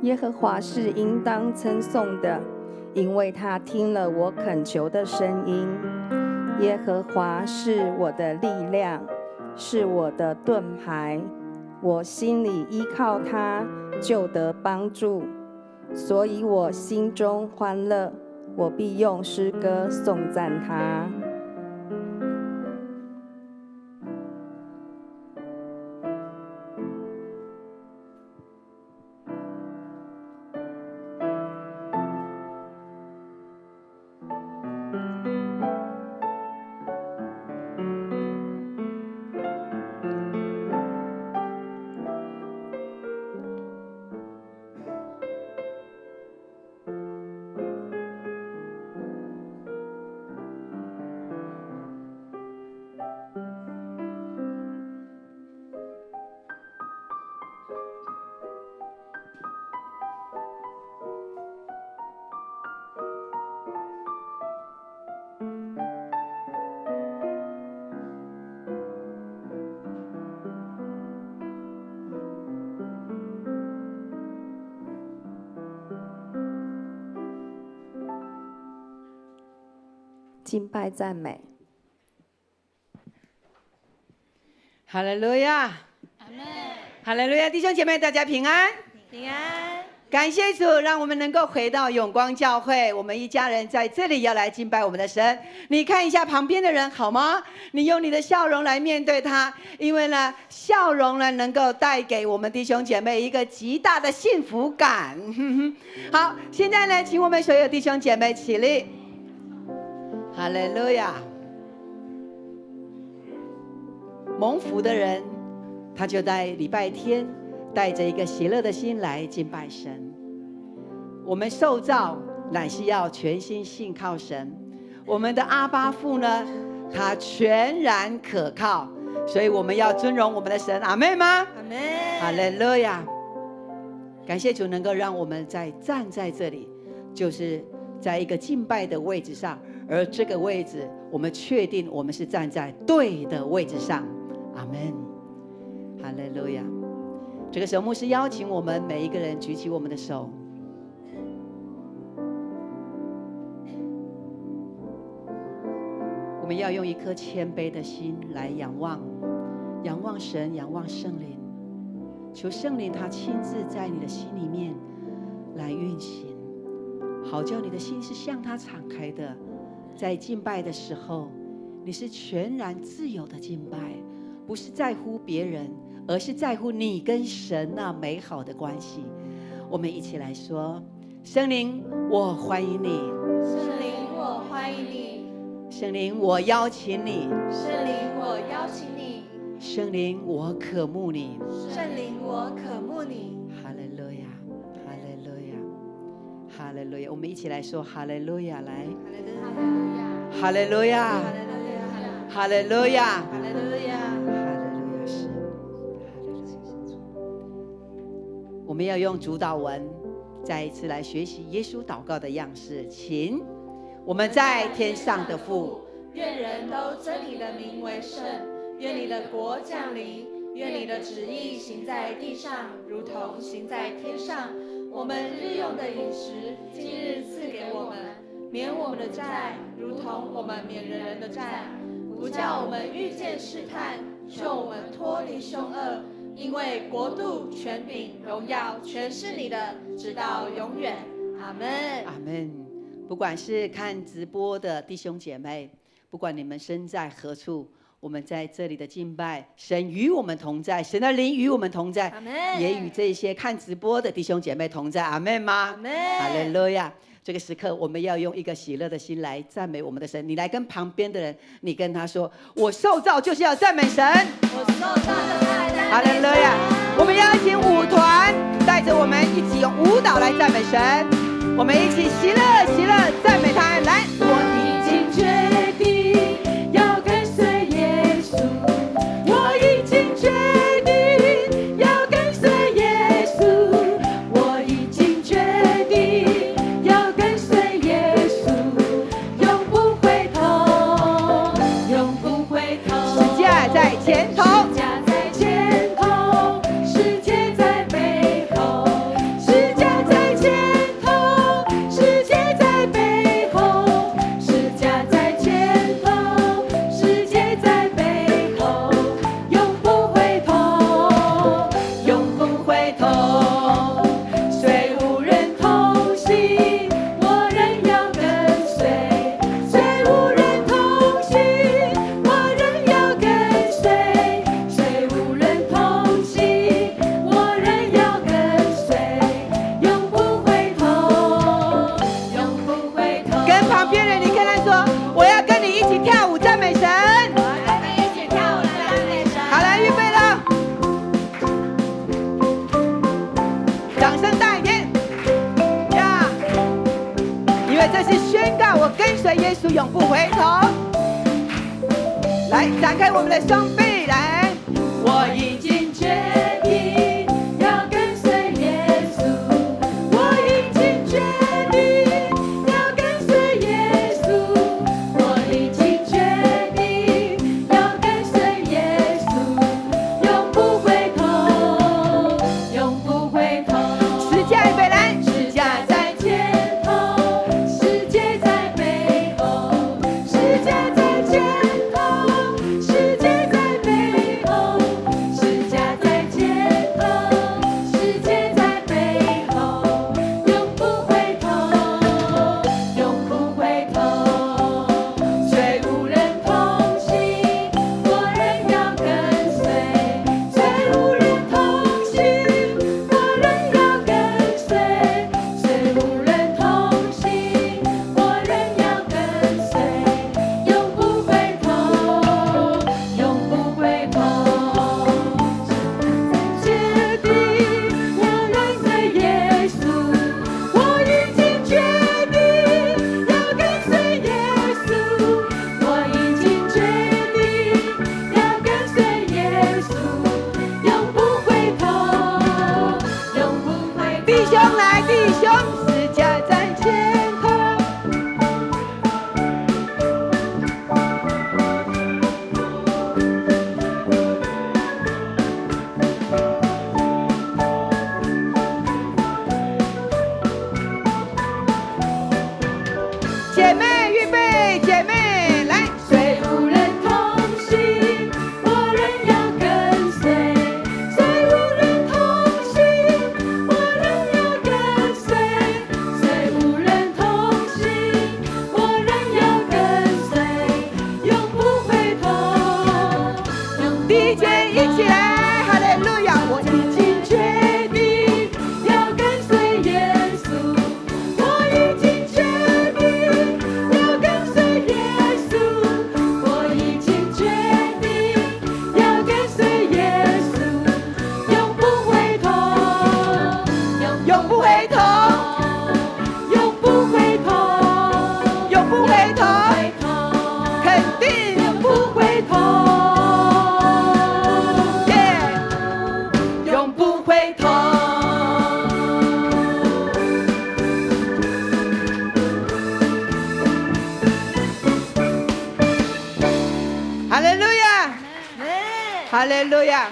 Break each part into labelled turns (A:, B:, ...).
A: 耶和华是应当称颂的，因为他听了我恳求的声音。耶和华是我的力量，是我的盾牌，我心里依靠他，就得帮助。所以我心中欢乐，我必用诗歌颂赞他。敬拜赞美。
B: 哈利路亚，
C: 阿们，
B: 哈利路亚，弟兄姐妹，大家平安，
C: 平安。
B: 感谢主，让我们能够回到永光教会，我们一家人在这里要来敬拜我们的神。你看一下旁边的人好吗？你用你的笑容来面对他，因为呢，笑容呢能够带给我们弟兄姐妹一个极大的幸福感。好，现在呢，请我们所有弟兄姐妹起立。哈利路亚！蒙福的人，他就在礼拜天带着一个喜乐的心来敬拜神。我们受造乃是要全心信靠神，我们的阿爸父呢，他全然可靠，所以我们要尊荣我们的神。阿们吗？
C: 阿们。
B: 哈利路亚！感谢主能够让我们站在这里，就是在一个敬拜的位置上，而这个位置我们确定我们是站在对的位置上。阿们，哈利路亚！这个时候牧师邀请我们每一个人举起我们的手，我们要用一颗谦卑的心来仰望神，仰望圣灵，求圣灵他亲自在你的心里面来运行，好叫你的心是向他敞开的。在敬拜的时候，你是全然自由的敬拜，不是在乎别人，而是在乎你跟神那美好的关系。我们一起来说：圣灵，我欢迎你；
C: 圣灵，我欢迎你；
B: 圣灵，我邀请你；
C: 圣灵，我邀请你；
B: 圣灵，我渴慕你；
C: 圣灵，我渴慕你。
B: 哈利路亚，哈利路亚，哈利路亚！我们一起来说哈利路亚，来，哈利路亚，哈利路亚，
C: 哈利路亚，
B: 是。我们要用主祷文再一次来学习耶稣祷告的样式，请我们在天上的父，
C: 愿人都尊你的名为圣，愿你的国降临，愿你的旨意行在地上，如同行在天上。我们日用的饮食，今日赐给我们，免我们的债，如同我们免人的债，不叫我们遇见试探，救我们脱离凶恶。因为国度、权柄、荣耀，全是你的，直到永远。阿们。
B: 阿们。不管是看直播的弟兄姐妹，不管你们身在何处，我们在这里的敬拜，神与我们同在，神的灵与我们同在，也与这些看直播的弟兄姐妹同在。阿们吗？
C: 阿们。
B: 哈利路亚！这个时刻，我们要用一个喜乐的心来赞美我们的神。你来跟旁边的人，你跟他说：“我受造就是要赞美神。”
C: 我受造就是要赞美神。
B: 哈利路亚！我们邀请舞团带着我们一起用舞蹈来赞美神，我们一起喜乐喜乐赞美他。来，
C: 我已经决定要跟随耶稣，我已经决定要跟随耶稣，我已经决定要跟随耶稣，永不回头，永不回头。
B: 十架在前头，
C: 十架在前头，世界在背后，十架
B: 跟随耶稣，永不回头。来，展开我们的双臂，来，
C: 我已经决定要跟随耶稣，我已经决定要跟随耶稣，我已经决定要跟随耶稣，永不回头，永不回头。
B: 十架预备来，
C: 十架在前头，世界在背后，十架在前头，世界在背后，十架在前头，世界在背后，永不回头，永不回头。虽无人同行，我仍要跟随；虽无人同行，我仍要跟随；虽无人同行，我仍要跟随，永不回头，永不回头。决定要跟随耶稣，我已经决定要跟随耶稣，我已经决定要跟随耶稣，永不回头，永不回头。
B: 弟兄来，弟兄，十架在前头。姐妹预备，姐妹来，
C: 虽无人同行，我仍要跟随；虽无人同行，我仍要跟随；虽无人同行，我仍要跟随，永不回头，永不
B: 弟姐一起来，哈利路亚！我
C: 已经决定要跟随耶稣，我已经决定要跟随耶稣，我已经决定要跟随耶稣，永不回头，
B: 永不回头，
C: 永不回头，
B: 永不回头，
C: 回头，
B: 肯定
C: 永不回头，
B: 耶！
C: 永不回头。
B: 哈利路亚，哈利路亚！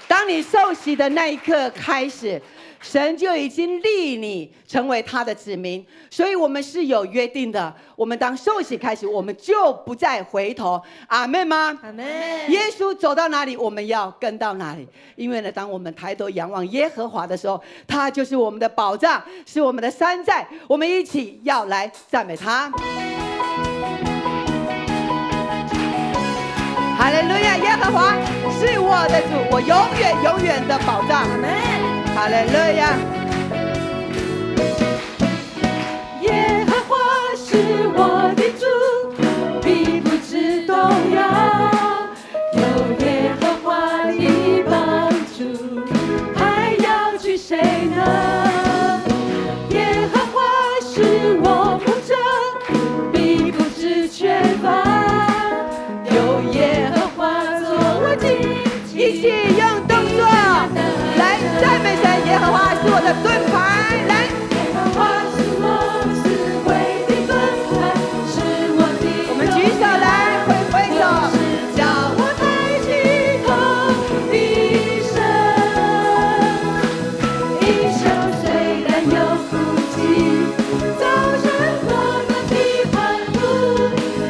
B: 当你受洗的那一刻开始，神就已经立你成为他的子民，所以我们是有约定的。我们当受洗开始，我们就不再回头。阿门吗？
C: 阿门。
B: 耶稣走到哪里，我们要跟到哪里。因为呢，当我们抬头仰望耶和华的时候，他就是我们的保障，是我们的山寨。我们一起要来赞美他。哈利路亚！耶和华是我的主，我永远永远的保障。
C: 阿门。
B: 哈利路亚！
C: 耶和华是我的主，必不致动摇。有耶和华的帮助，还要惧谁呢？耶和华是我牧者，必不致缺乏。有耶和华做我荆棘，
B: 一起用动作来赞美神。耶和华是我的盾牌，来。
C: 耶和华是我智慧的盾牌，是我的
B: 我们举手来，挥手。
C: 是叫我抬起头的神。一生虽然有苦境，早晨我们的盼望，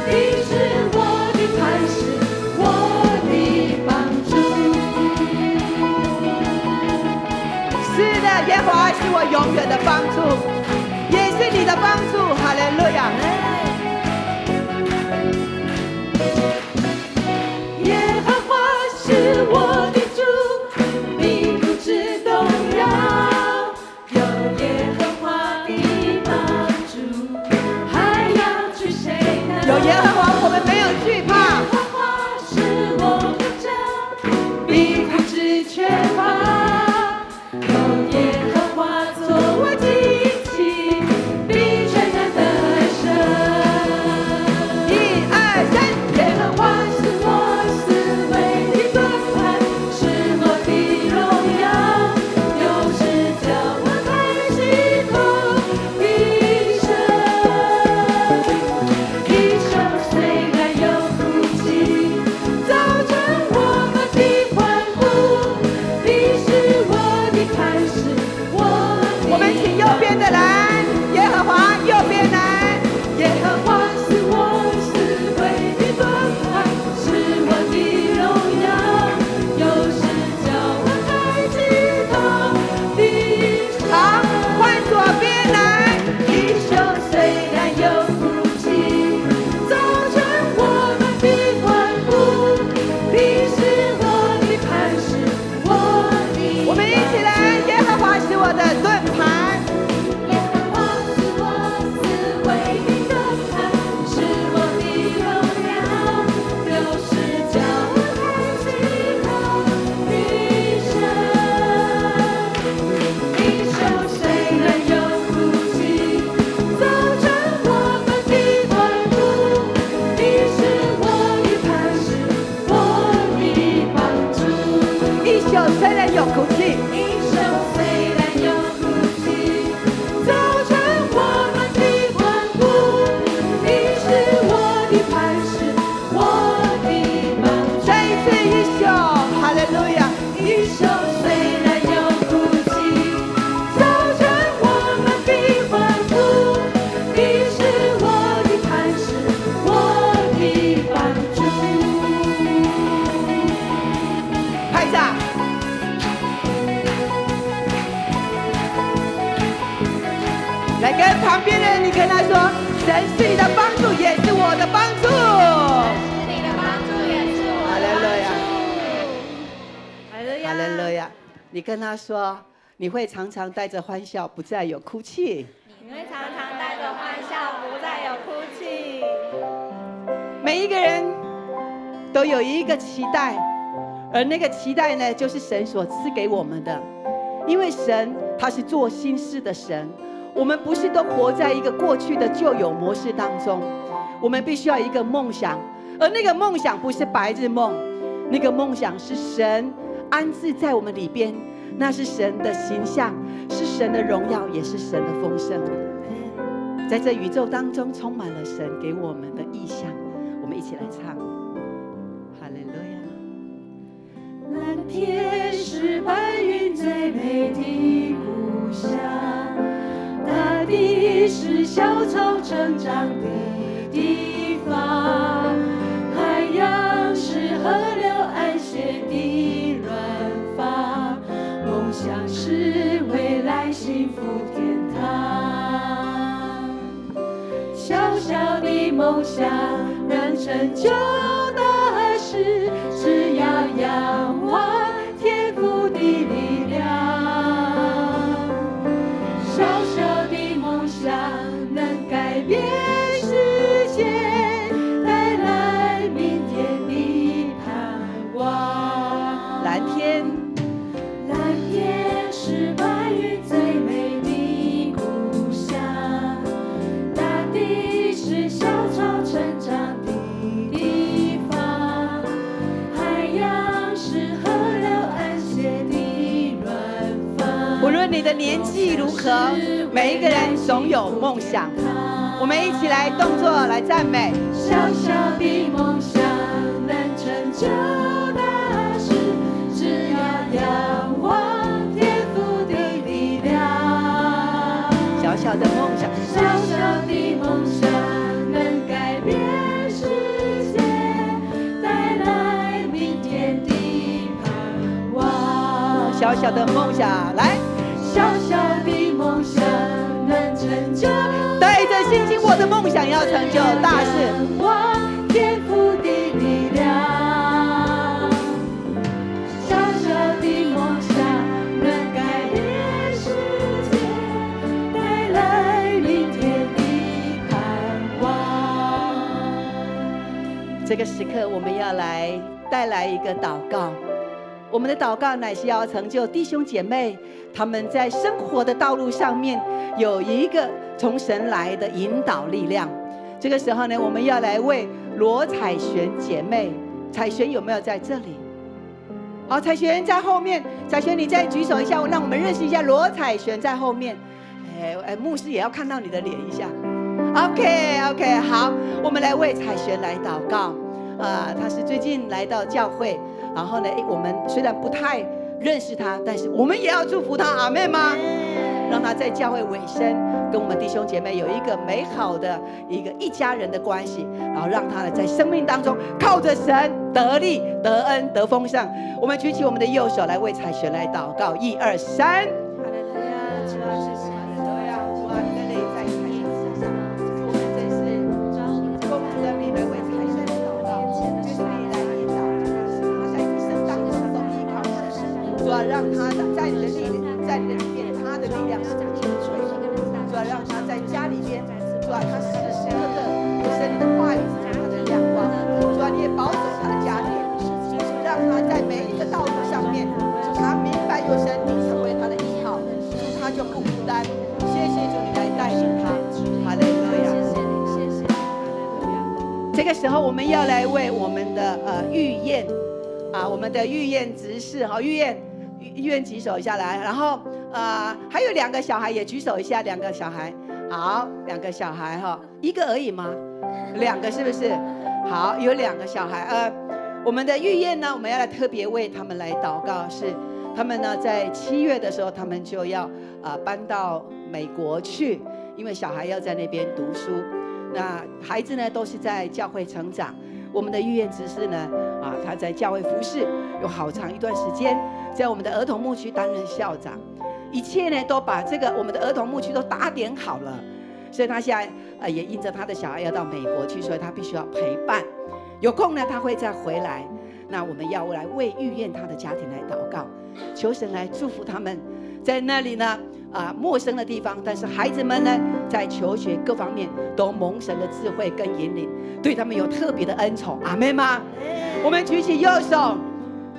C: 你是我的磐石，我的帮助。
B: 是的，耶和华是我永远的帮助，也是你的帮助。哈利路亚！
C: 耶和华是我的主，必不致动摇。有耶和华的帮助，还要惧谁呢？
B: 有耶和华，我们没有惧怕。
C: 耶和华是我牧者，必不致缺乏。有耶和华做我荆棘，必全然得胜。
B: 你跟他说，你会常常带着欢笑，不再有哭泣。
C: 你会常常带着欢笑，不再有哭泣。
B: 每一个人都有一个期待，而那个期待呢，就是神所赐给我们的。因为神他是做新事的神，我们不是都活在一个过去的旧有模式当中，我们必须要一个梦想，而那个梦想不是白日梦，那个梦想是神安置在我们里边，那是神的形象，是神的荣耀，也是神的丰盛。在这宇宙当中充满了神给我们的意象，我们一起来唱。哈利路亚。
C: 蓝天是白云最美的故乡，大地是小草成长的地方，海洋是河流安歇的软房，梦想是未来幸福天堂。小小的梦想能成就大事，只要仰望天父的力量。小小的梦想能改变世界，带来明天的盼望。
B: 蓝天，
C: 蓝天是白云最美的故乡，大地是小草成长的地方，海洋是河流安歇的软房。
B: 无论你的年纪如何，每一个人总有梦想。我们一起来动作来赞美。
C: 小小的梦想能成就大事，只要仰望天父的力量。
B: 小小的梦想，
C: 小小的梦想能改变世界，带来明天的盼望。
B: 小小的梦想，来，
C: 小小的梦想能成就，
B: 带着信心，我的梦想要成就大事。
C: 仰望天父的力量。小小的梦想能改变世界，带来明天的盼望。
B: 这个时刻，我们要来带来一个祷告。我们的祷告乃是要成就弟兄姐妹他们在生活的道路上面有一个从神来的引导力量。这个时候呢，我们要来为罗彩璇姐妹，彩璇有没有在这里？好，彩璇在后面，彩璇你再举手一下，让我们认识一下罗彩璇在后面。牧师也要看到你的脸一下。OK， 好，我们来为彩璇来祷告。她是最近来到教会，然后呢，我们虽然不太认识她，但是我们也要祝福她，阿们吗？让她在教会尾声，跟我们弟兄姐妹有一个美好的一家人的关系，然后让她在生命当中靠着神得力、得恩、得丰盛。我们举起我们的右手来为彩璇来祷告，1、2、3。让他在你的里面，他的力量是紧追。主要让他在家里边，主要他时时刻刻有神你的话语是他的亮光。主要你也保守他的家庭，让他在每一个道路上面，他明白有神你成为他的依靠，他就不孤单。谢谢主，你来带领他。哈利路亚。这个时候我们要来为我们的玉燕我们的玉燕执事玉燕举手一下来，然后还有2个小孩也举手一下，2个小孩，好，2个小孩1个而已吗？2个是不是？好，有2个小孩。我们的玉燕呢，我们要来特别为他们来祷告，是他们呢在7月的时候，他们就要搬到美国去，因为小孩要在那边读书。那孩子呢都是在教会成长。我们的玉燕执事呢，他在教会服侍有好长一段时间，在我们的儿童牧区担任校长，一切呢都把这个我们的儿童牧区都打点好了，所以他现在也因着他的小孩要到美国去，所以他必须要陪伴。有空呢他会再回来。那我们要来为御宴他的家庭来祷告，求神来祝福他们，在那里呢陌生的地方，但是孩子们呢在求学各方面都蒙神的智慧跟引领，对他们有特别的恩宠。阿们吗？我们举起右手，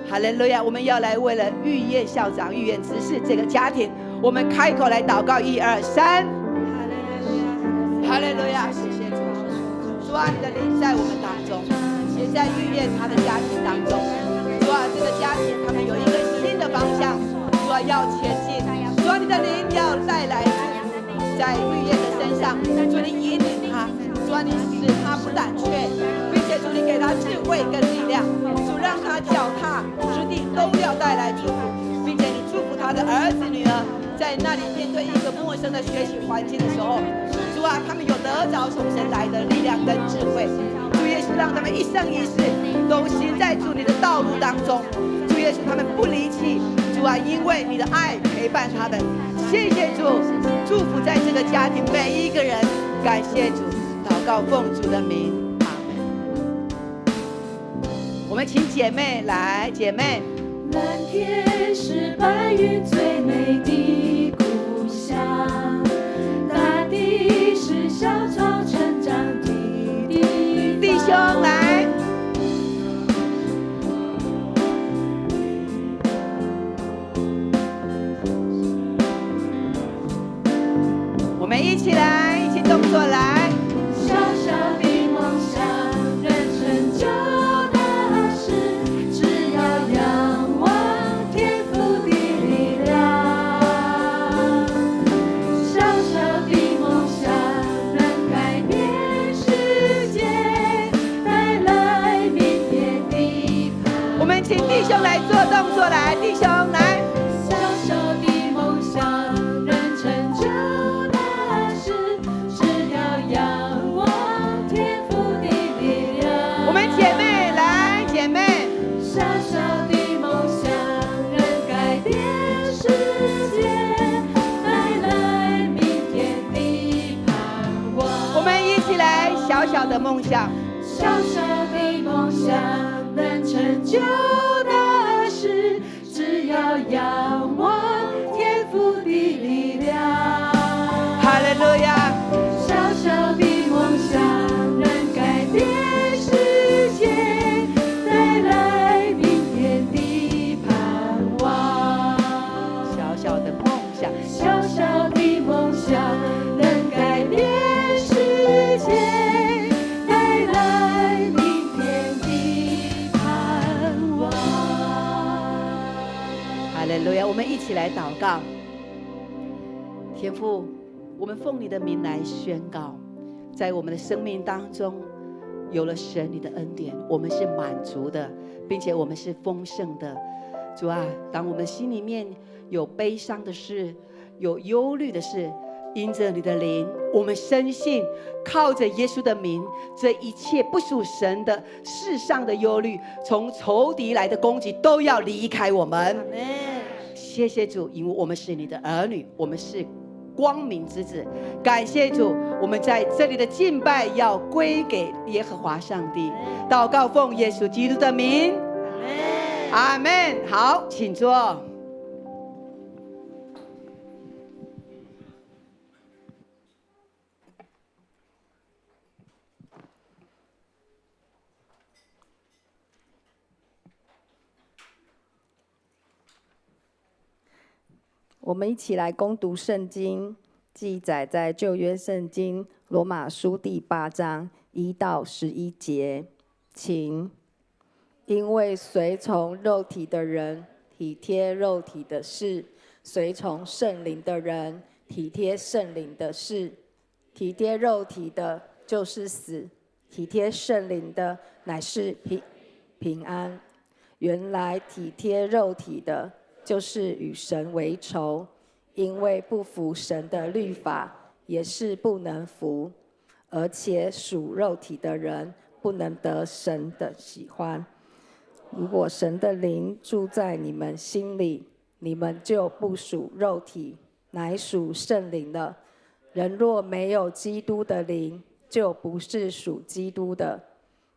B: 哈利路亚！我们要来为了御宴校长、御宴执事这个家庭，我们开口来祷告，1、2、3。哈利路亚！谢谢主，主啊，你的灵在我们当中，也在御宴他的家庭当中。主啊，这个家庭他们有一个新的方向，主啊要前进。主啊，你的灵要带来在御宴的身上，主你引领他，主啊你使他不胆怯，并且主你给他智慧跟力量，主让他脚踏实地都要带来祝福，并且你祝福他的儿子女儿，在那里面对一个陌生的学习环境的时候，主啊，他们有得着从神来的力量跟智慧。主耶稣，让他们一生一世都行在主你的道路当中。主耶稣，他们不离弃。主啊，因为你的爱陪伴他们。谢谢主，祝福在这个家庭每一个人。感谢主，祷告奉主的名，阿门。我们请姐妹来，姐妹。
C: 蓝天是白云最美的故乡，大地是小草成长的地方。
B: 弟兄来，我们一起来，一起动作来。
C: 小小的梦想能成就大事，只要仰望天父的力量。小小的梦想能改变世界，带来明天的盼望。
B: 我们请弟兄来做动作来，弟兄来。
C: 小小的梦想能成就大事，只要仰望天父的力量。
B: 我们姐妹来，姐妹。
C: 小小的梦想能改变世界，带来明天的盼望。
B: 我们一起来，小小的梦想。
C: 小小的梦想能成就大事，只要仰望天父的力量。
B: 哈利路亚！
C: 小小的梦想能改变世界，带来明天的盼望。
B: 小小的梦想。
C: 小小的梦想能改变世界，带来明天的盼望。
B: 哈利路亚！我们一起来祷告。天父，我们奉你的名来宣告，在我们的生命当中，有了神你的恩典，我们是满足的，并且我们是丰盛的。主啊，当我们心里面有悲伤的事，有忧虑的事，因着你的灵，我们深信靠着耶稣的名，这一切不属神的世上的忧虑，从仇敌来的攻击都要离开我们。谢谢主，因为我们是你的儿女，我们是光明之子。感谢主，我们在这里的敬拜要归给耶和华上帝。祷告奉耶稣基督的名，阿们。好，请坐。
A: 我们一起来攻读圣经，记载在旧约圣经罗马书第8章1到11节，请。因为随从肉体的人体贴肉体的事，随从圣灵的人体贴圣灵的事。体贴肉体的就是死，体贴圣灵的乃是平安。原来体贴肉体的就是与神为仇，因为不服神的律法，也是不能服，而且属肉体的人不能得神的喜欢。如果神的灵住在你们心里，你们就不属肉体，乃属圣灵了。人若没有基督的灵，就不是属基督的。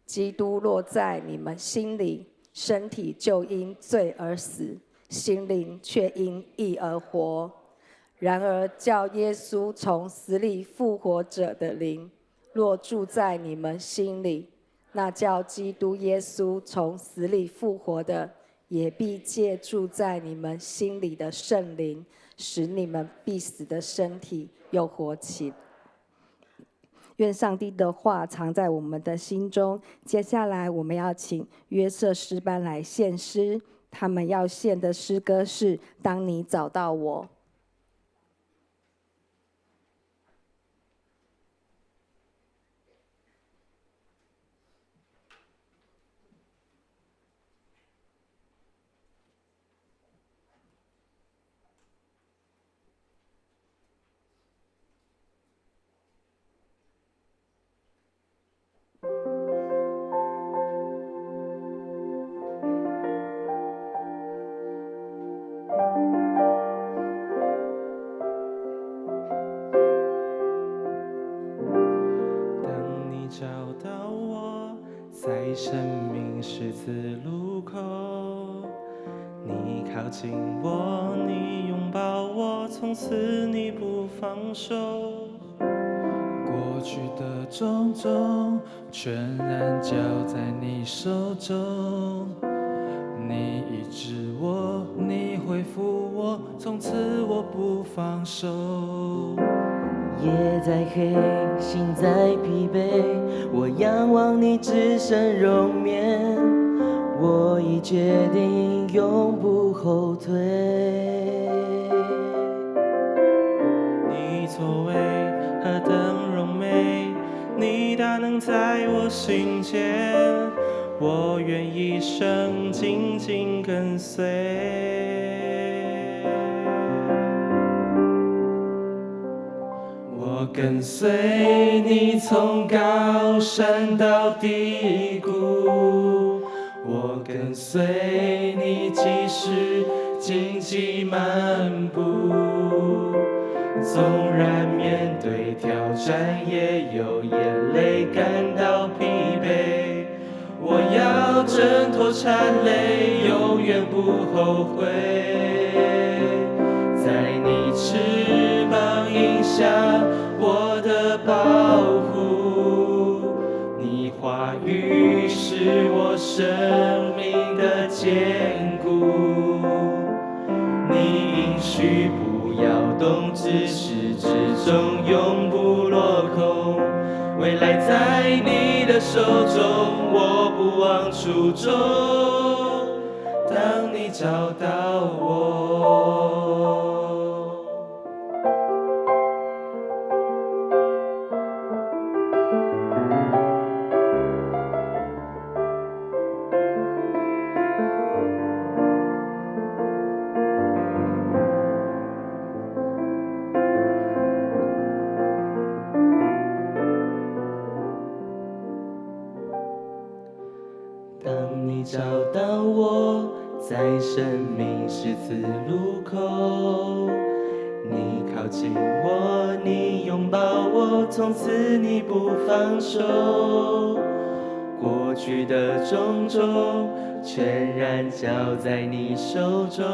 A: 基督若在你们心里，身体就因罪而死，心灵却因义而活。然而叫耶稣从死里复活者的灵，若住在你们心里，那叫基督耶稣从死里复活的，也必借住在你们心里的圣灵，使你们必死的身体又活起。愿上帝的话藏在我们的心中。接下来我们要请约瑟诗班来献诗，他们要献的诗歌是《当你找到我》。
D: 在生命十字路口，你靠近我，你拥抱我，从此你不放手。过去的种种全然交在你手中，你医治我，你恢复我，从此我不放手。
E: 夜再黑，心再疲惫，我仰望你只身容面，我已决定永不后退。
D: 你作为何等荣美，你大能在我心间，我愿一生紧紧跟随。我跟随你从高山到低谷，我跟随你即使荆棘漫步，纵然面对挑战也有眼泪感到疲惫，我要挣脱缠累，永远不后悔。在你翅膀荫下我的保护，你话语是我生命的坚固，你应许不要动，至始至终永不落空，未来在你的手中，我不忘初衷。当你找到我，
E: 当你找到我，在生命十字路口，你靠近我，你拥抱我，从此你不放手。过去的种种全然交在你手中，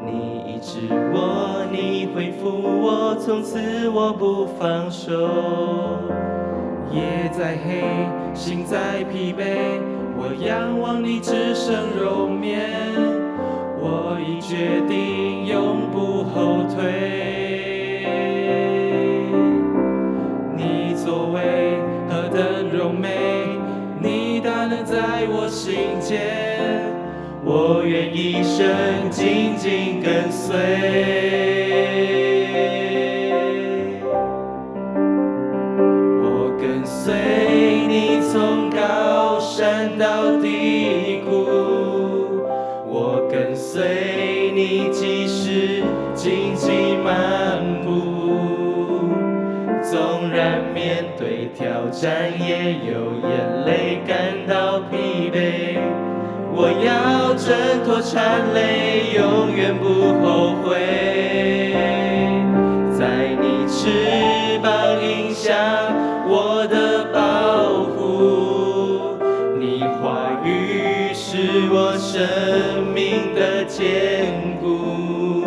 E: 你医治我，你恢复我，从此我不放手。
D: 夜再黑，心再疲惫，我仰望你只身容面，我已决定永不后退。你作为何等荣美，你大能在我心间，我愿一生紧紧跟随。跟随你从高山到低谷，我跟随你即使荆棘漫步，纵然面对挑战也有眼泪感到疲惫，我要挣脱缠累，永远不后悔。在你翅膀荫下我的保护，你话语
E: 我生命的坚固。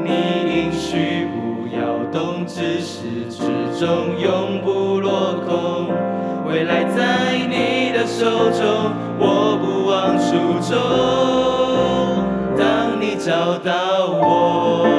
E: 你应许不摇动，至始至终永不落空。未来在你的手中，我不忘初衷。当你找到我。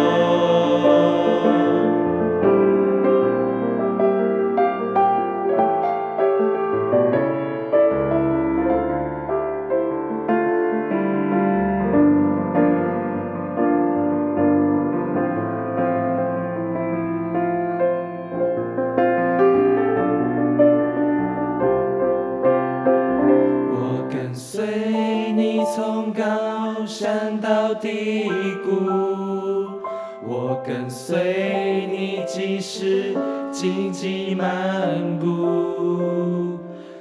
E: 从高山到低谷，我跟随你，即使荆棘漫步。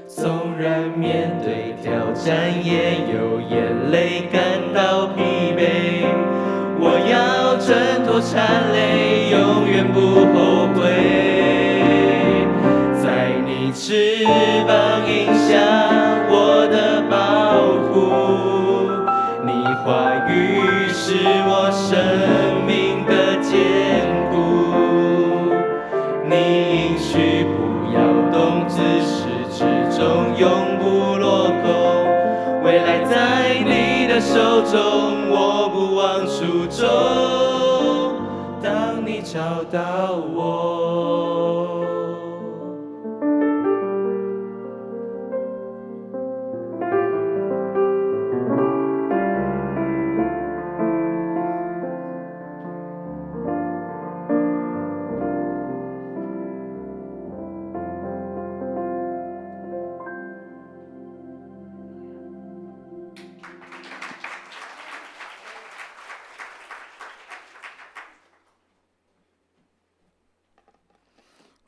E: 纵然面对挑战，也有眼泪感到疲惫。我要挣脱缠累，永远不后悔。在你翅膀荫下，我的保护。话语是我生命的坚固，你应许不摇动，自始至终永不落空。未来在你的手中，我不忘初衷。当你找到我。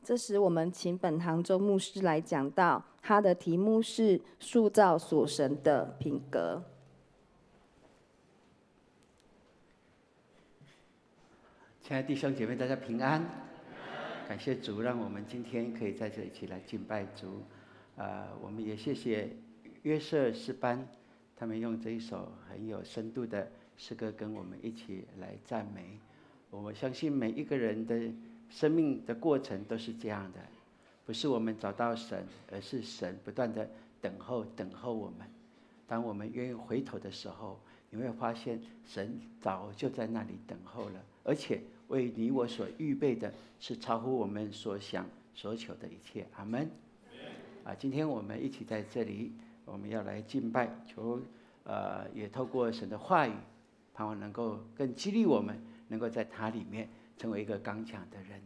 A: 这时，我们请本堂周牧师来讲道，他的题目是“塑造属神的品格”。
F: 亲爱的弟兄姐妹，大家平安！感谢主，让我们今天可以在这里一起来敬拜主。我们也谢谢约瑟诗班，他们用这一首很有深度的诗歌跟我们一起来赞美。我相信每一个人的生命的过程都是这样的，不是我们找到神，而是神不断的等候我们。当我们愿意回头的时候，你会发现神早就在那里等候了，而且为你我所预备的是超乎我们所想所求的一切。阿们。今天我们一起在这里，我们要来敬拜，求也透过神的话语，盼望能够更激励我们，能够在他里面成为一个刚强的人。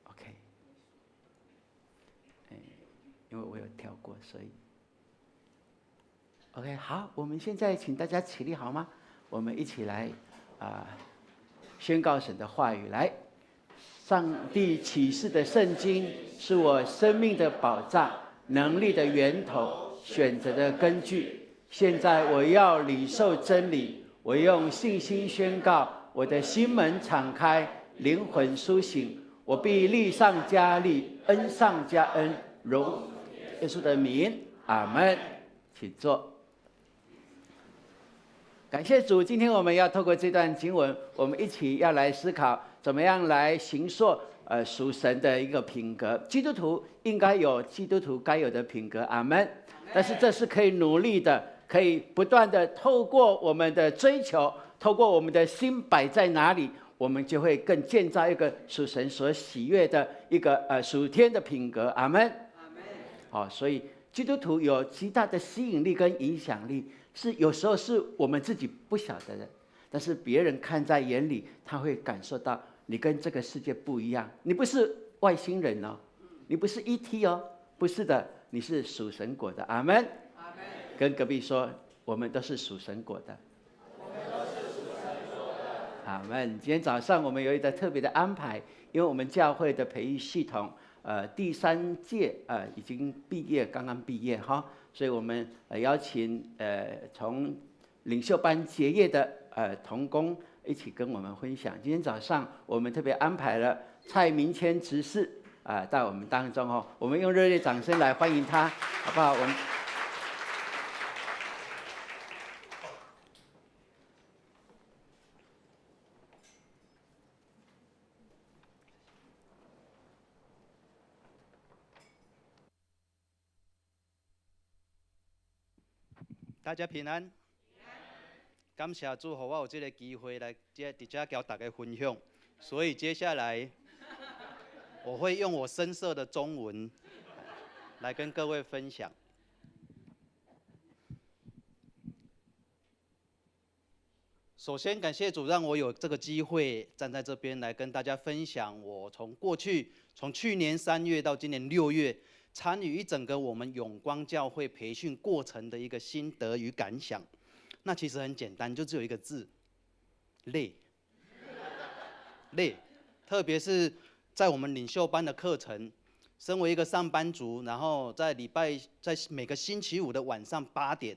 F: OK， 因为我有跳过，所以 OK 好，我们现在请大家起立好吗？我们一起来宣告神的话语。来，上帝启示的圣经是我生命的宝藏，能力的源头，选择的根据。现在我要领受真理，我用信心宣告，我的心门敞开，灵魂苏醒，我必力上加力，恩上加恩，荣耶稣的名，阿们。请坐。感谢主，今天我们要透过这段经文，我们一起要来思考，怎么样来形塑属神的一个品格。基督徒应该有基督徒该有的品格，阿们。但是这是可以努力的，可以不断的透过我们的追求，透过我们的心摆在哪里，我们就会更建造一个属神所喜悦的一个属天的品格，阿们。好，所以基督徒有极大的吸引力跟影响力。是有时候是我们自己不晓得的，但是别人看在眼里，他会感受到你跟这个世界不一样。你不是外星人哦，你不是 ET 哦，不是的，你是属神果的，阿们。跟隔壁说，我们都是属神果的。阿们。今天早上我们有一个特别的安排，因为我们教会的培育系统，第3届已经毕业，刚刚毕业哈。所以我们邀请从领袖班结业的同工一起跟我们分享。今天早上我们特别安排了蔡明谦执事到我们当中哦，我们用热烈掌声来欢迎他，好不好？
G: 大家平安。感谢主，给我有这个机会来在这跟大家分享。所以接下来我会用我深涩的中文来跟各位分享。首先感谢主，让我有这个机会站在这边来跟大家分享我从去年3月到今年6月参与一整个我们永光教会培训过程的一个心得与感想。那其实很简单，就只有一个字：累。累，特别是在我们领袖班的课程，身为一个上班族，然后在每个星期五的晚上8点。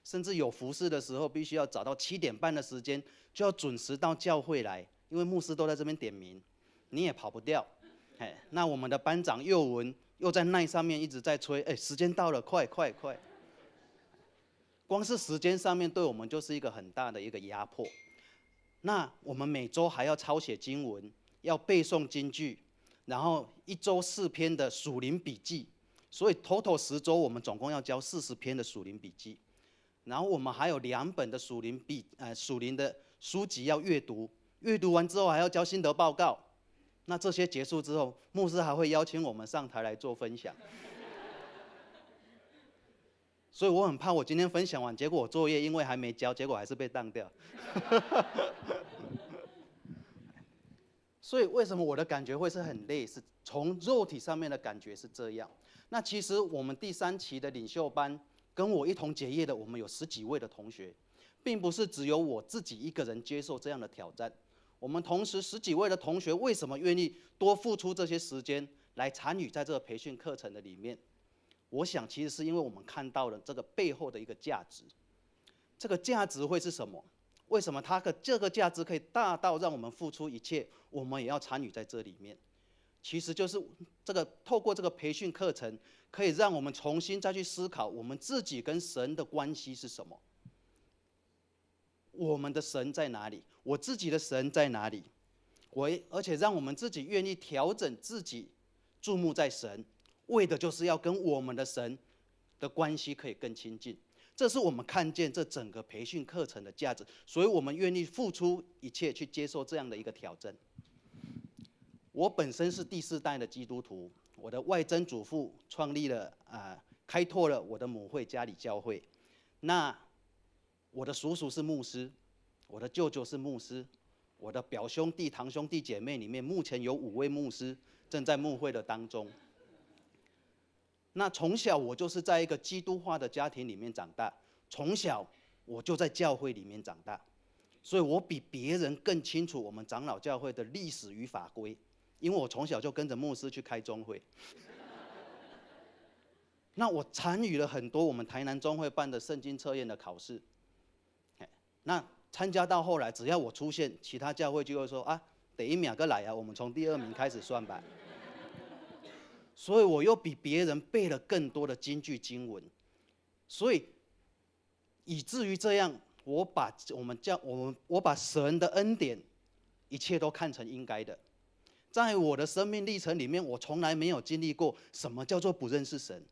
G: 甚至有服事的时候，必须要找到7点半的时间，就要准时到教会来，因为牧师都在这边点名，你也跑不掉。那我们的班长佑文又在那上面一直在催，时间到了，快！光是时间上面对我们就是一个很大的一个压迫。那我们每周还要抄写经文，要背诵金句，然后1周4篇的属灵笔记，所以 total 10周我们总共要交40篇的属灵笔记。然后我们还有2本的属灵的书籍要阅读，阅读完之后还要交心得报告。那这些结束之后，牧师还会邀请我们上台来做分享。所以我很怕我今天分享完，结果我作业因为还没交，结果还是被当掉。所以为什么我的感觉会是很累？是从肉体上面的感觉是这样。那其实我们第3期的领袖班，跟我一同结业的，我们有10几位的同学，并不是只有我自己一个人接受这样的挑战。我们同时10几位的同学，为什么愿意多付出这些时间来参与在这个培训课程的里面？我想其实是因为我们看到了这个背后的一个价值。这个价值会是什么？为什么这个价值可以大到让我们付出一切，我们也要参与在这里面？其实就是透过这个培训课程，可以让我们重新再去思考我们自己跟神的关系是什么。我们的神在哪里？我自己的神在哪里？而且让我们自己愿意调整自己，注目在神，为的就是要跟我们的神的关系可以更亲近。这是我们看见这整个培训课程的价值，所以我们愿意付出一切去接受这样的一个挑战。我本身是第4代的基督徒，我的外曾祖父开拓了我的母会家里教会。那我的叔叔是牧师，我的舅舅是牧师，我的表兄弟、堂兄弟姐妹里面，目前有5位牧师正在牧会的当中。那从小我就是在一个基督化的家庭里面长大，从小我就在教会里面长大，所以我比别人更清楚我们长老教会的历史与法规。因为我从小就跟着牧师去开中会，那我参与了很多我们台南中会办的圣经测验的考试。那参加到后来，只要我出现，其他教会就会说第1名再来啊，我们从第2名开始算吧。所以我又比别人背了更多的金句经文，所以以至于这样，我把神的恩典一切都看成应该的。在我的生命历程里面，我从来没有经历过什么叫做不认识神，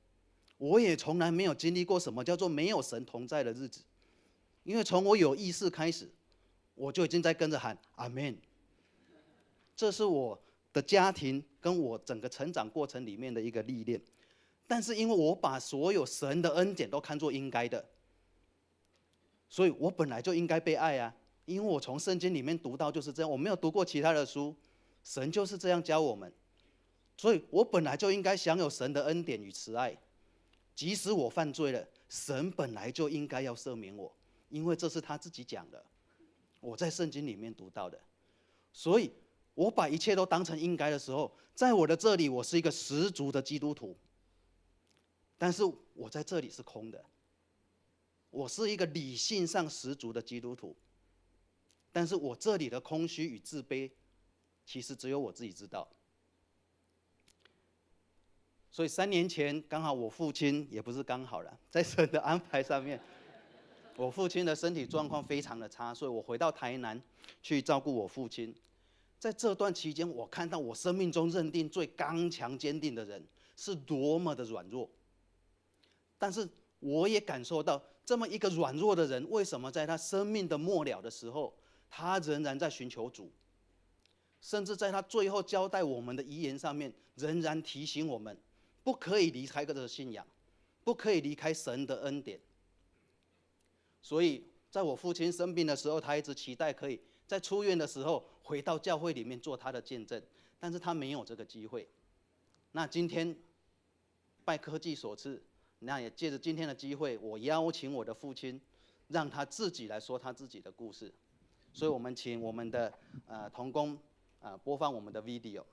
G: 我也从来没有经历过什么叫做没有神同在的日子。因为从我有意识开始，我就已经在跟着喊阿们。这是我的家庭跟我整个成长过程里面的一个历练。但是因为我把所有神的恩典都看作应该的，所以我本来就应该被爱啊。因为我从圣经里面读到就是这样，我没有读过其他的书，神就是这样教我们，所以我本来就应该享有神的恩典与慈爱。即使我犯罪了，神本来就应该要赦免我，因为这是他自己讲的，我在圣经里面读到的。所以我把一切都当成应该的时候，在我的这里我是一个十足的基督徒，但是我在这里是空的。我是一个理性上十足的基督徒，但是我这里的空虚与自卑，其实只有我自己知道。所以3年前刚好我父亲，也不是刚好了，在神的安排上面，我父亲的身体状况非常的差，所以我回到台南去照顾我父亲。在这段期间，我看到我生命中认定最刚强坚定的人是多么的软弱。但是我也感受到这么一个软弱的人，为什么在他生命的末了的时候，他仍然在寻求主，甚至在他最后交代我们的遗言上面，仍然提醒我们，不可以离开这个信仰，不可以离开神的恩典。所以，在我父亲生病的时候，他一直期待可以在出院的时候回到教会里面做他的见证，但是他没有这个机会。那今天拜科技所赐，那也借着今天的机会，我邀请我的父亲，让他自己来说他自己的故事。所以我们请我们的同工播放我们的 video。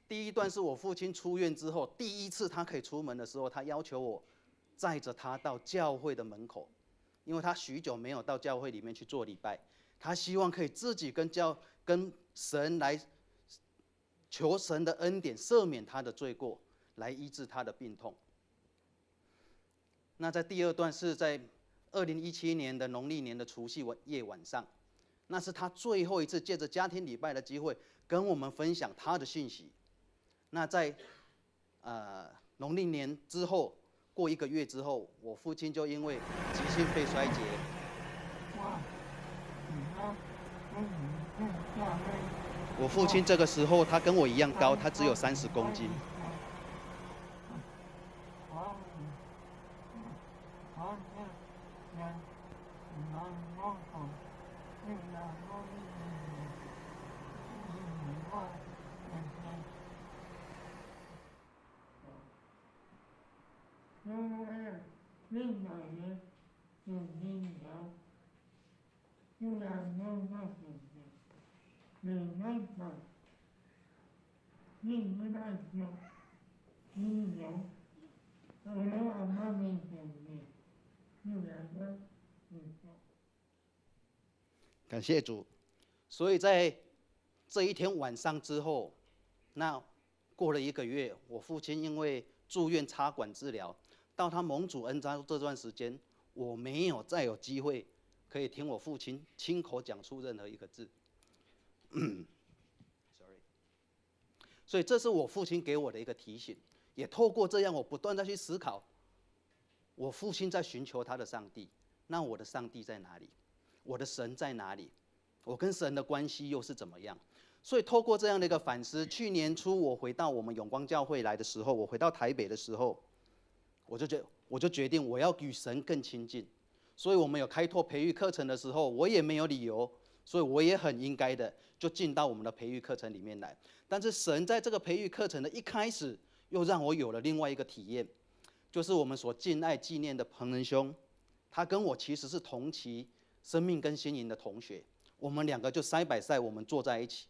G: 第一段是我父亲出院之后，第一次他可以出门的时候，他要求我载着他到教会的门口，因为他许久没有到教会里面去做礼拜，他希望可以自己跟神来求神的恩典，赦免他的罪过，来医治他的病痛。那在第二段是在2017年的农历年的除夕夜晚上，那是他最后一次借着家庭礼拜的机会跟我们分享他的信息。那在农历年之后，过1个月之后，我父亲就因为急性肺衰竭，我父亲这个时候他跟我一样高，他只有30公斤。感谢主。所以在这一天晚上之后，那过了1个月，我父亲因为住院插管治疗，到他蒙主恩召这段时间，我没有再有机会可以听我父亲亲口讲出任何一个字。Sorry。所以这是我父亲给我的一个提醒，也透过这样，我不断地去思考，我父亲在寻求他的上帝，那我的上帝在哪里？我的神在哪里？我跟神的关系又是怎么样？所以透过这样的一个反思，去年初我回到我们永光教会来的时候，我回到台北的时候，我就决定我要与神更亲近。所以我们有开拓培育课程的时候，我也没有理由，所以我也很应该的就进到我们的培育课程里面来。但是神在这个培育课程的一开始，又让我有了另外一个体验，就是我们所敬爱纪念的彭仁兄，他跟我其实是同期生命跟新营的同学，我们2个就side by side，我们坐在一起。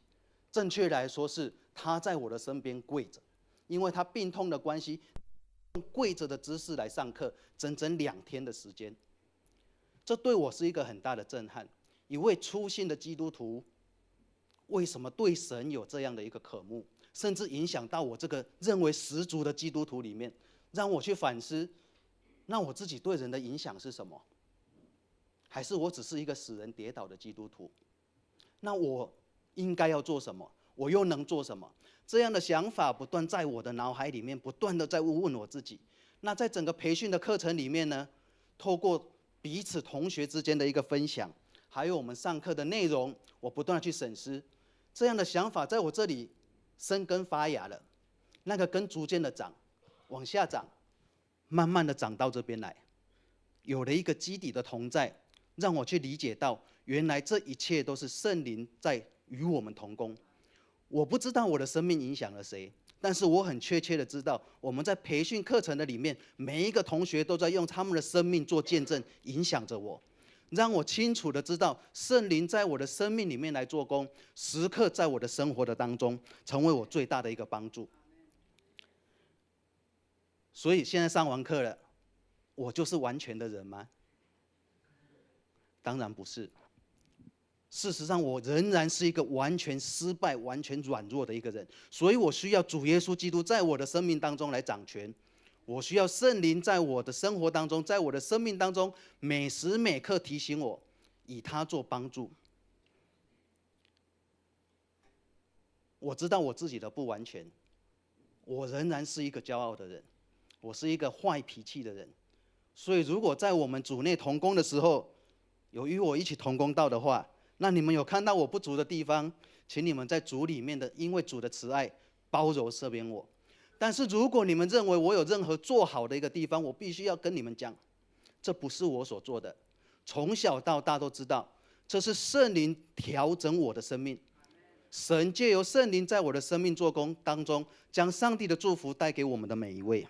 G: 正确来说是他在我的身边跪着，因为他病痛的关系，用跪着的姿势来上课，整整2天的时间。这对我是一个很大的震撼。一位初信的基督徒，为什么对神有这样的一个渴慕，甚至影响到我这个认为十足的基督徒里面，让我去反思，那我自己对人的影响是什么？还是我只是一个使人跌倒的基督徒？那我应该要做什么？我又能做什么？这样的想法不断在我的脑海里面不断的在问我自己。那在整个培训的课程里面呢，透过彼此同学之间的一个分享，还有我们上课的内容，我不断的去审视，这样的想法在我这里生根发芽了。那个根逐渐的长，往下长，慢慢的长到这边来，有了一个基底的同在，让我去理解到，原来这一切都是圣灵在与我们同工。我不知道我的生命影响了谁，但是我很确切的知道，我们在培训课程的里面，每一个同学都在用他们的生命做见证，影响着我，让我清楚的知道圣灵在我的生命里面来做工，时刻在我的生活的当中，成为我最大的一个帮助。所以现在上完课了，我就是完全的人吗？当然不是。事实上，我仍然是一个完全失败、完全软弱的一个人，所以我需要主耶稣基督在我的生命当中来掌权。我需要圣灵在我的生活当中，在我的生命当中，每时每刻提醒我，以他做帮助。我知道我自己的不完全，我仍然是一个骄傲的人，我是一个坏脾气的人。所以如果在我们主内同工的时候，有与我一起同工到的话，那你们有看到我不足的地方，请你们在主里面的，因为主的慈爱包容赦免我。但是如果你们认为我有任何做好的一个地方，我必须要跟你们讲，这不是我所做的。从小到大都知道，这是圣灵调整我的生命。神借由圣灵在我的生命做工当中，将上帝的祝福带给我们的每一位。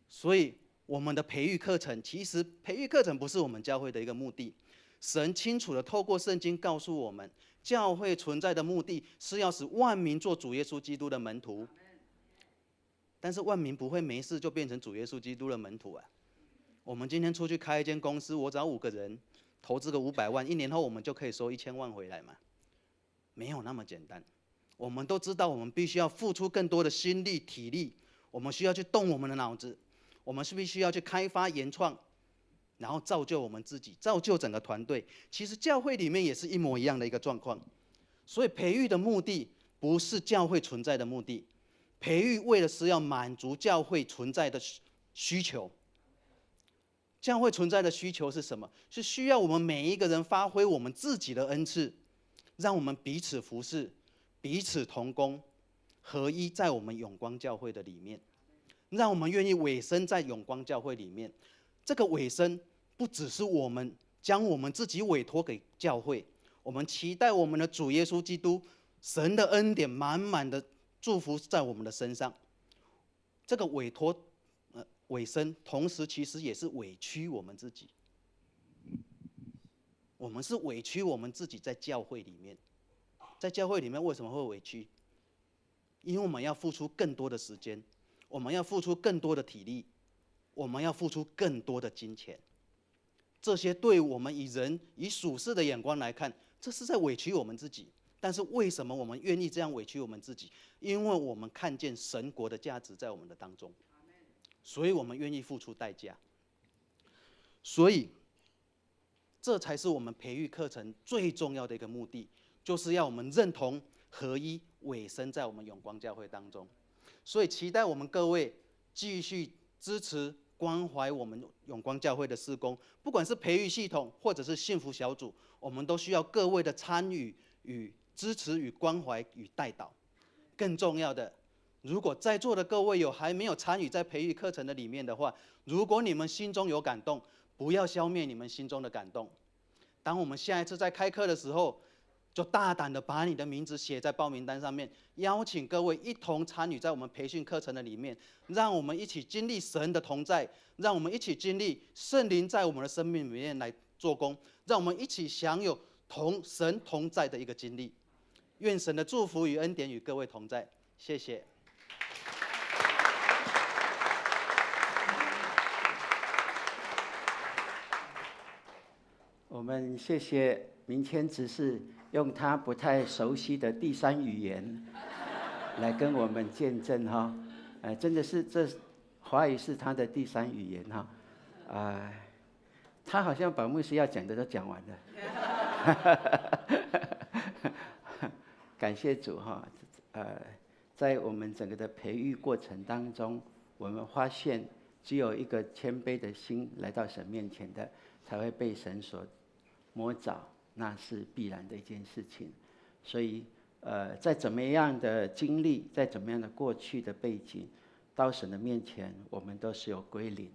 G: 所以我们的培育课程，其实培育课程不是我们教会的一个目的。神清楚地透过圣经告诉我们，教会存在的目的是要使万民做主耶稣基督的门徒。但是万民不会没事就变成主耶稣基督的门徒啊。我们今天出去开一间公司，我找5个人，投资个500万，1年后我们就可以收1000万回来嘛？没有那么简单。我们都知道，我们必须要付出更多的心力、体力，我们需要去动我们的脑子，我们是必须要去开发研创，然后造就我们自己，造就整个团队。其实教会里面也是一模一样的一个状况。所以培育的目的不是教会存在的目的，培育为的是要满足教会存在的需求。教会存在的需求是什么？是需要我们每一个人发挥我们自己的恩赐，让我们彼此服侍，彼此同工，合一在我们永光教会的里面，让我们愿意委身在永光教会里面。这个委身不只是我们将我们自己委托给教会，我们期待我们的主耶稣基督神的恩典满满的祝福在我们的身上。这个委托委身，同时其实也是委屈我们自己。我们是委屈我们自己在教会里面。在教会里面为什么会委屈？因为我们要付出更多的时间，我们要付出更多的体力，我们要付出更多的金钱。这些对我们以属世的眼光来看，这是在委屈我们自己。但是为什么我们愿意这样委屈我们自己？因为我们看见神国的价值在我们的当中，所以我们愿意付出代价。所以这才是我们培育课程最重要的一个目的，就是要我们认同合一委身在我们永光教会当中。所以期待我们各位继续支持关怀我们永光教会的事工，不管是培育系统或者是幸福小组，我们都需要各位的参与与支持与关怀与带导。更重要的，如果在座的各位还没有参与在培育课程的里面的话，如果你们心中有感动，不要消灭你们心中的感动。当我们下一次在开课的时候，就大胆的把你的名字写在报名单上面，邀请各位一同参与在我们培训课程的里面，让我们一起经历神的同在，让我们一起经历圣灵在我们的生命里面来做工，让我们一起享有同神同在的一个经历。愿神的祝福与恩典与各位同在，谢谢。
F: 我们谢谢明谦执事用他不太熟悉的第3语言来跟我们见证哈，真的是这华语是他的第3语言哈，他好像把牧师要讲的都讲完了。感谢主哈，在我们整个的培育过程当中，我们发现只有一个谦卑的心来到神面前的，才会被神所摸着，那是必然的一件事情。所以在怎么样的经历，在怎么样的过去的背景，到神的面前，我们都是有归零，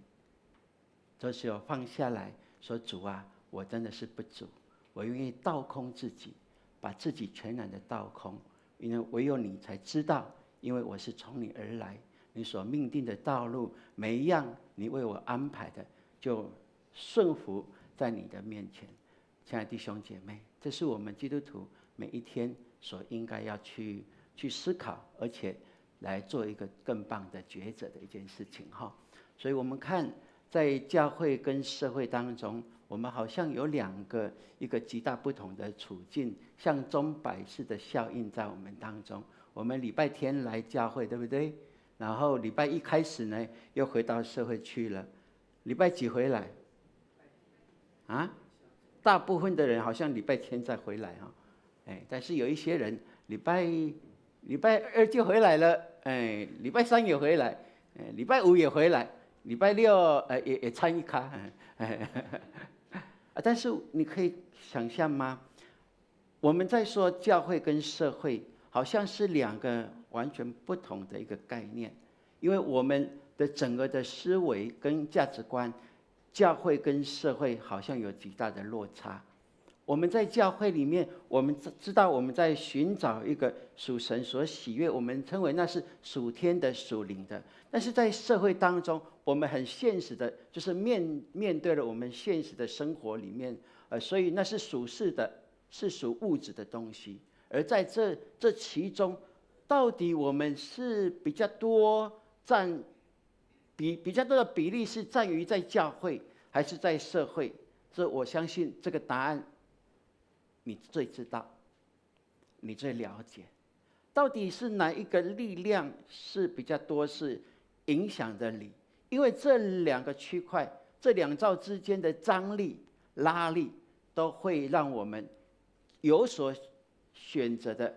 F: 都是有放下来说，主啊，我真的是不足，我愿意倒空自己，把自己全然的倒空，因为唯有你才知道，因为我是从你而来，你所命定的道路，每一样你为我安排的，就顺服在你的面前。亲爱的弟兄姐妹，这是我们基督徒每一天所应该要去思考，而且来做一个更棒的抉择的一件事情哈。所以我们看在教会跟社会当中，我们好像有一个极大不同的处境，像钟摆式的效应在我们当中。我们礼拜天来教会，对不对？然后礼拜一开始呢，又回到社会去了。礼拜几回来？大部分的人好像礼拜天再回来哈，但是有一些人礼拜2就回来了，礼拜3也回来，礼拜五也回来，礼拜六也参一咖。但是你可以想象吗？我们在说教会跟社会，好像是两个完全不同的一个概念，因为我们的整个的思维跟价值观，教会跟社会好像有极大的落差。我们在教会里面，我们知道我们在寻找一个属神所喜悦，我们称为那是属天的、属灵的。但是在社会当中，我们很现实的，就是面对了我们现实的生活里面，所以那是属世的，是属物质的东西。而在这其中，到底我们是比较多比较多的比例是占于在教会，还是在社会？这我相信这个答案，你最知道，你最了解，到底是哪一个力量是比较多是影响着你？因为这两个区块，这两兆之间的张力、拉力，都会让我们有所选择的，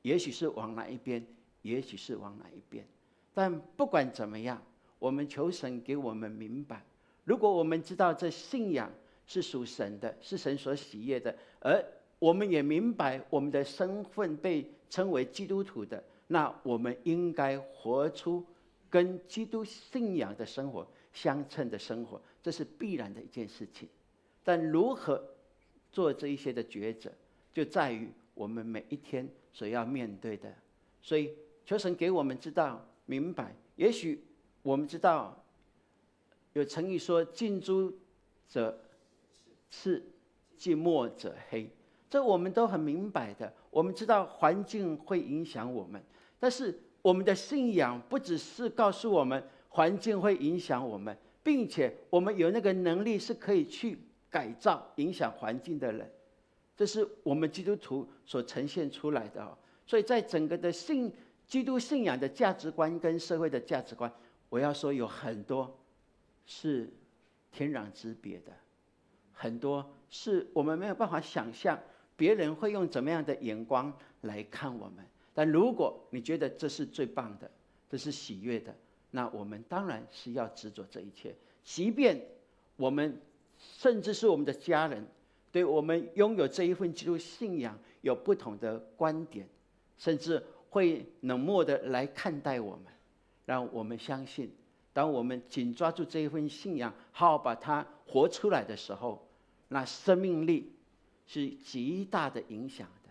F: 也许是往哪一边，也许是往哪一边。但不管怎么样，我们求神给我们明白，如果我们知道这信仰是属神的，是神所喜悦的，而我们也明白我们的身份被称为基督徒的，那我们应该活出跟基督信仰的生活相称的生活，这是必然的一件事情。但如何做这一些的抉择，就在于我们每一天所要面对的。所以求神给我们知道明白。也许我们知道有成语说近朱者赤，近墨者黑，这我们都很明白的。我们知道环境会影响我们，但是我们的信仰不只是告诉我们环境会影响我们，并且我们有那个能力是可以去改造影响环境的人，这是我们基督徒所呈现出来的。所以在整个的基督信仰的价值观跟社会的价值观，我要说有很多是天壤之别的，很多是我们没有办法想象别人会用怎么样的眼光来看我们。但如果你觉得这是最棒的，这是喜悦的，那我们当然是要执着这一切。即便我们甚至是我们的家人，对我们拥有这一份基督信仰有不同的观点，甚至会冷漠的来看待我们，让我们相信，当我们紧抓住这一份信仰，好好把它活出来的时候，那生命力是极大的影响的，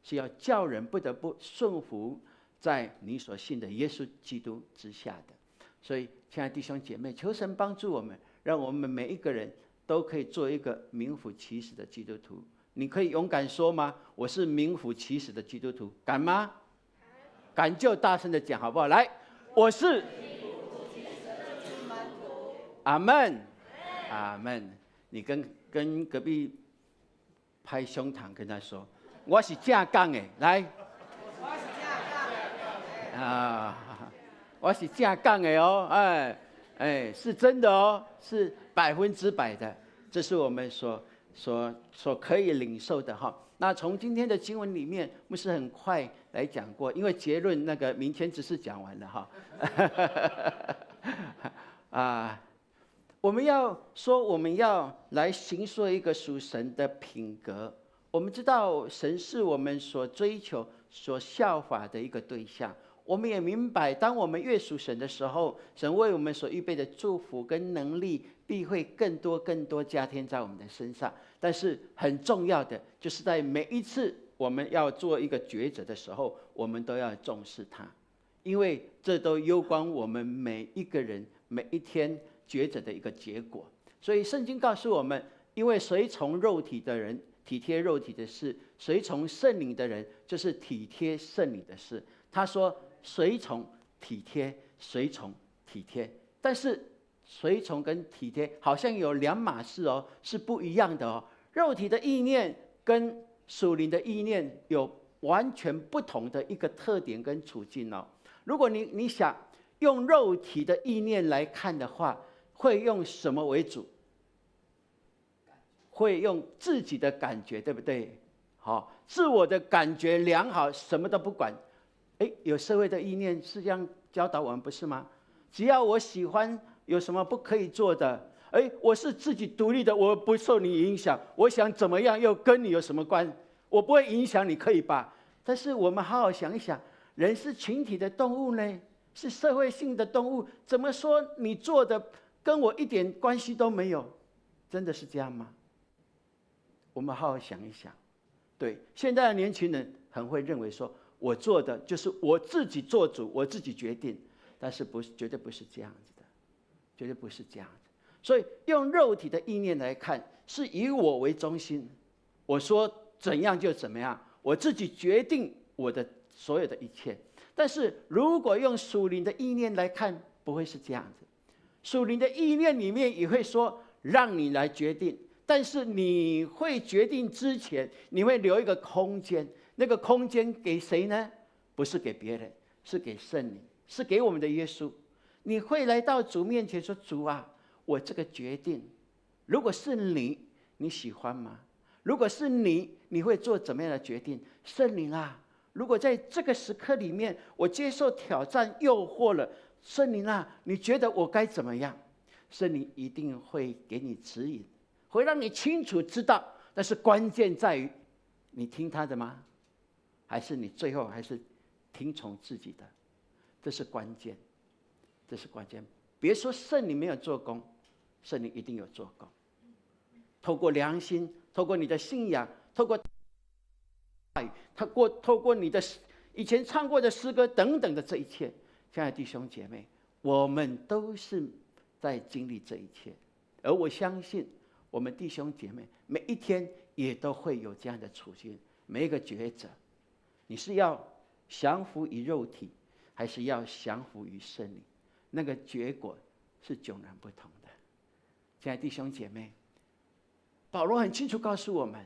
F: 是要叫人不得不顺服在你所信的耶稣基督之下的。所以亲爱的弟兄姐妹，求神帮助我们，让我们每一个人都可以做一个名副其实的基督徒。你可以勇敢说吗？我是名副其实的基督徒，敢吗？敢就大声的讲好不好？来，我是阿们，阿们。你跟隔壁拍胸膛跟他说，我是正港的，来，我是正港的哦，是真的哦，是100%的，这是我们所可以领受的哈。那从今天的经文里面，牧师很快来讲过，因为结论那个明天只是讲完了哈。我们要来形塑一个属神的品格。我们知道神是我们所追求、所效法的一个对象。我们也明白，当我们越属神的时候，神为我们所预备的祝福跟能力必会更多加添在我们的身上。但是很重要的，就是在每一次我们要做一个抉择的时候，我们都要重视它，因为这都攸关我们每一个人每一天抉择的一个结果。所以圣经告诉我们，因为随从肉体的人体贴肉体的事，随从圣灵的人就是体贴圣灵的事。他说随从体贴，随从体贴，但是随从跟体贴好像有两码事哦，是不一样的哦。肉体的意念跟属灵的意念有完全不同的一个特点跟处境哦。如果你想用肉体的意念来看的话，会用什么为主？会用自己的感觉，对不对？自我的感觉良好，什么都不管。有社会的意念是这样教导我们，不是吗？只要我喜欢，有什么不可以做的？我是自己独立的，我不受你影响，我想怎么样又跟你有什么关？我不会影响你，可以吧？但是我们好好想一想，人是群体的动物呢，是社会性的动物，怎么说你做的跟我一点关系都没有？真的是这样吗？我们好好想一想。对，现在的年轻人很会认为说，我做的就是我自己做主，我自己决定，但是绝对不是这样子的，绝对不是这样子。所以用肉体的意念来看，是以我为中心，我说怎样就怎么样，我自己决定我的所有的一切。但是如果用属灵的意念来看，不会是这样子。属灵的意念里面也会说，让你来决定，但是你会决定之前，你会留一个空间，那个空间给谁呢？不是给别人，是给圣灵，是给我们的耶稣。你会来到主面前说，主啊，我这个决定，如果是你，你喜欢吗？如果是你，你会做怎么样的决定？圣灵啊，如果在这个时刻里面，我接受挑战、诱惑了，圣灵啊，你觉得我该怎么样？圣灵一定会给你指引，会让你清楚知道。但是关键在于，你听他的吗？还是你最后还是听从自己的？这是关键，这是关键。别说圣灵没有做工，圣灵一定有做工。透过良心，透过你的信仰，透过话语，透过你的以前唱过的诗歌等等的这一切，亲爱的弟兄姐妹，我们都是在经历这一切。而我相信，我们弟兄姐妹每一天也都会有这样的处境，每一个抉择，你是要降服于肉体，还是要降服于圣灵？那个结果是迥然不同的。亲爱的弟兄姐妹，保罗很清楚告诉我们，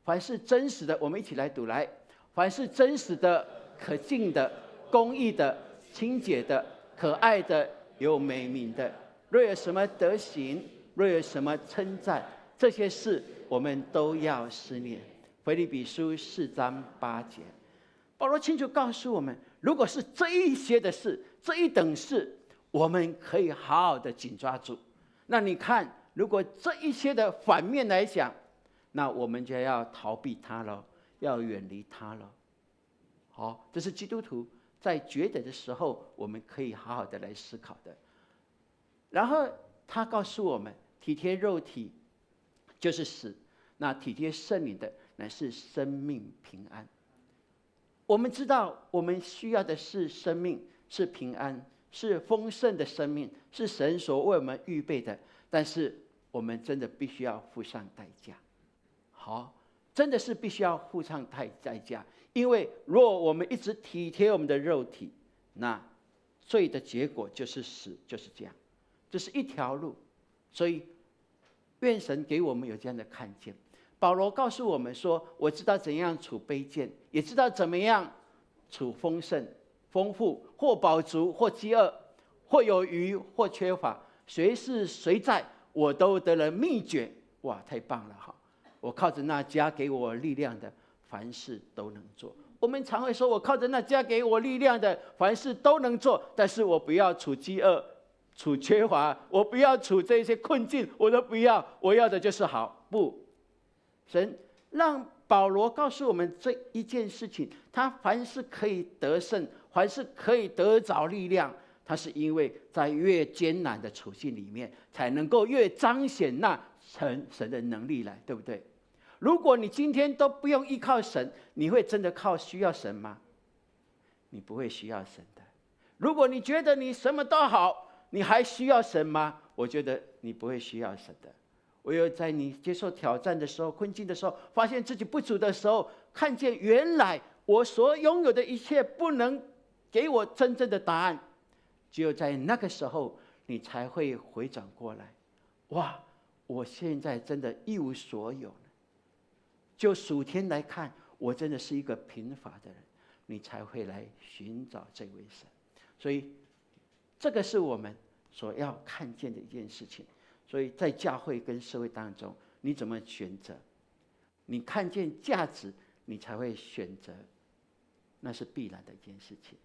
F: 凡是真实的，我们一起来读来，凡是真实的、可敬的、公义的、清洁的、可爱的、有美名的，若有什么德行，若有什么称赞，这些事我们都要思念。腓立比书4章8节，保罗清楚告诉我们，如果是这一些的事，这一等事，我们可以好好的紧抓住。那你看，如果这一些的反面来讲，那我们就要逃避它了，要远离它了。好，这是基督徒在抉择的时候，我们可以好好的来思考的。然后他告诉我们，体贴肉体就是死，那体贴圣灵的乃是生命平安。我们知道，我们需要的是生命，是平安，是丰盛的生命，是神所为我们预备的。但是我们真的必须要付上代价。好，真的是必须要付上代价，因为若我们一直体贴我们的肉体，那罪的结果就是死，就是这样，这是一条路。所以愿神给我们有这样的看见。保罗告诉我们说，我知道怎样处卑贱，也知道怎么样处丰盛、丰富，或饱足，或饥饿，或有余，或缺乏，随是随在，我都得了秘诀。哇，太棒了哈！我靠着那加给我力量的，凡事都能做。我们常会说，我靠着那加给我力量的，凡事都能做，但是我不要处饥饿，处缺乏，我不要处这些困境，我都不要，我要的就是好。不，神让保罗告诉我们这一件事情，他凡是可以得胜，凡是可以得着力量，他是因为在越艰难的处境里面，才能够越彰显那神的能力来，对不对？如果你今天都不用依靠神，你会真的需要神吗？你不会需要神的。如果你觉得你什么都好，你还需要神吗？我觉得你不会需要神的。唯有在你接受挑战的时候、困境的时候，发现自己不足的时候，看见原来我所拥有的一切不能给我真正的答案，只有在那个时候，你才会回转过来。哇，我现在真的一无所有了。就属天来看，我真的是一个贫乏的人，你才会来寻找这位神。所以这个是我们所要看见的一件事情。所以在教会跟社会当中，你怎么选择？你看见价值，你才会选择，那是必然的一件事情。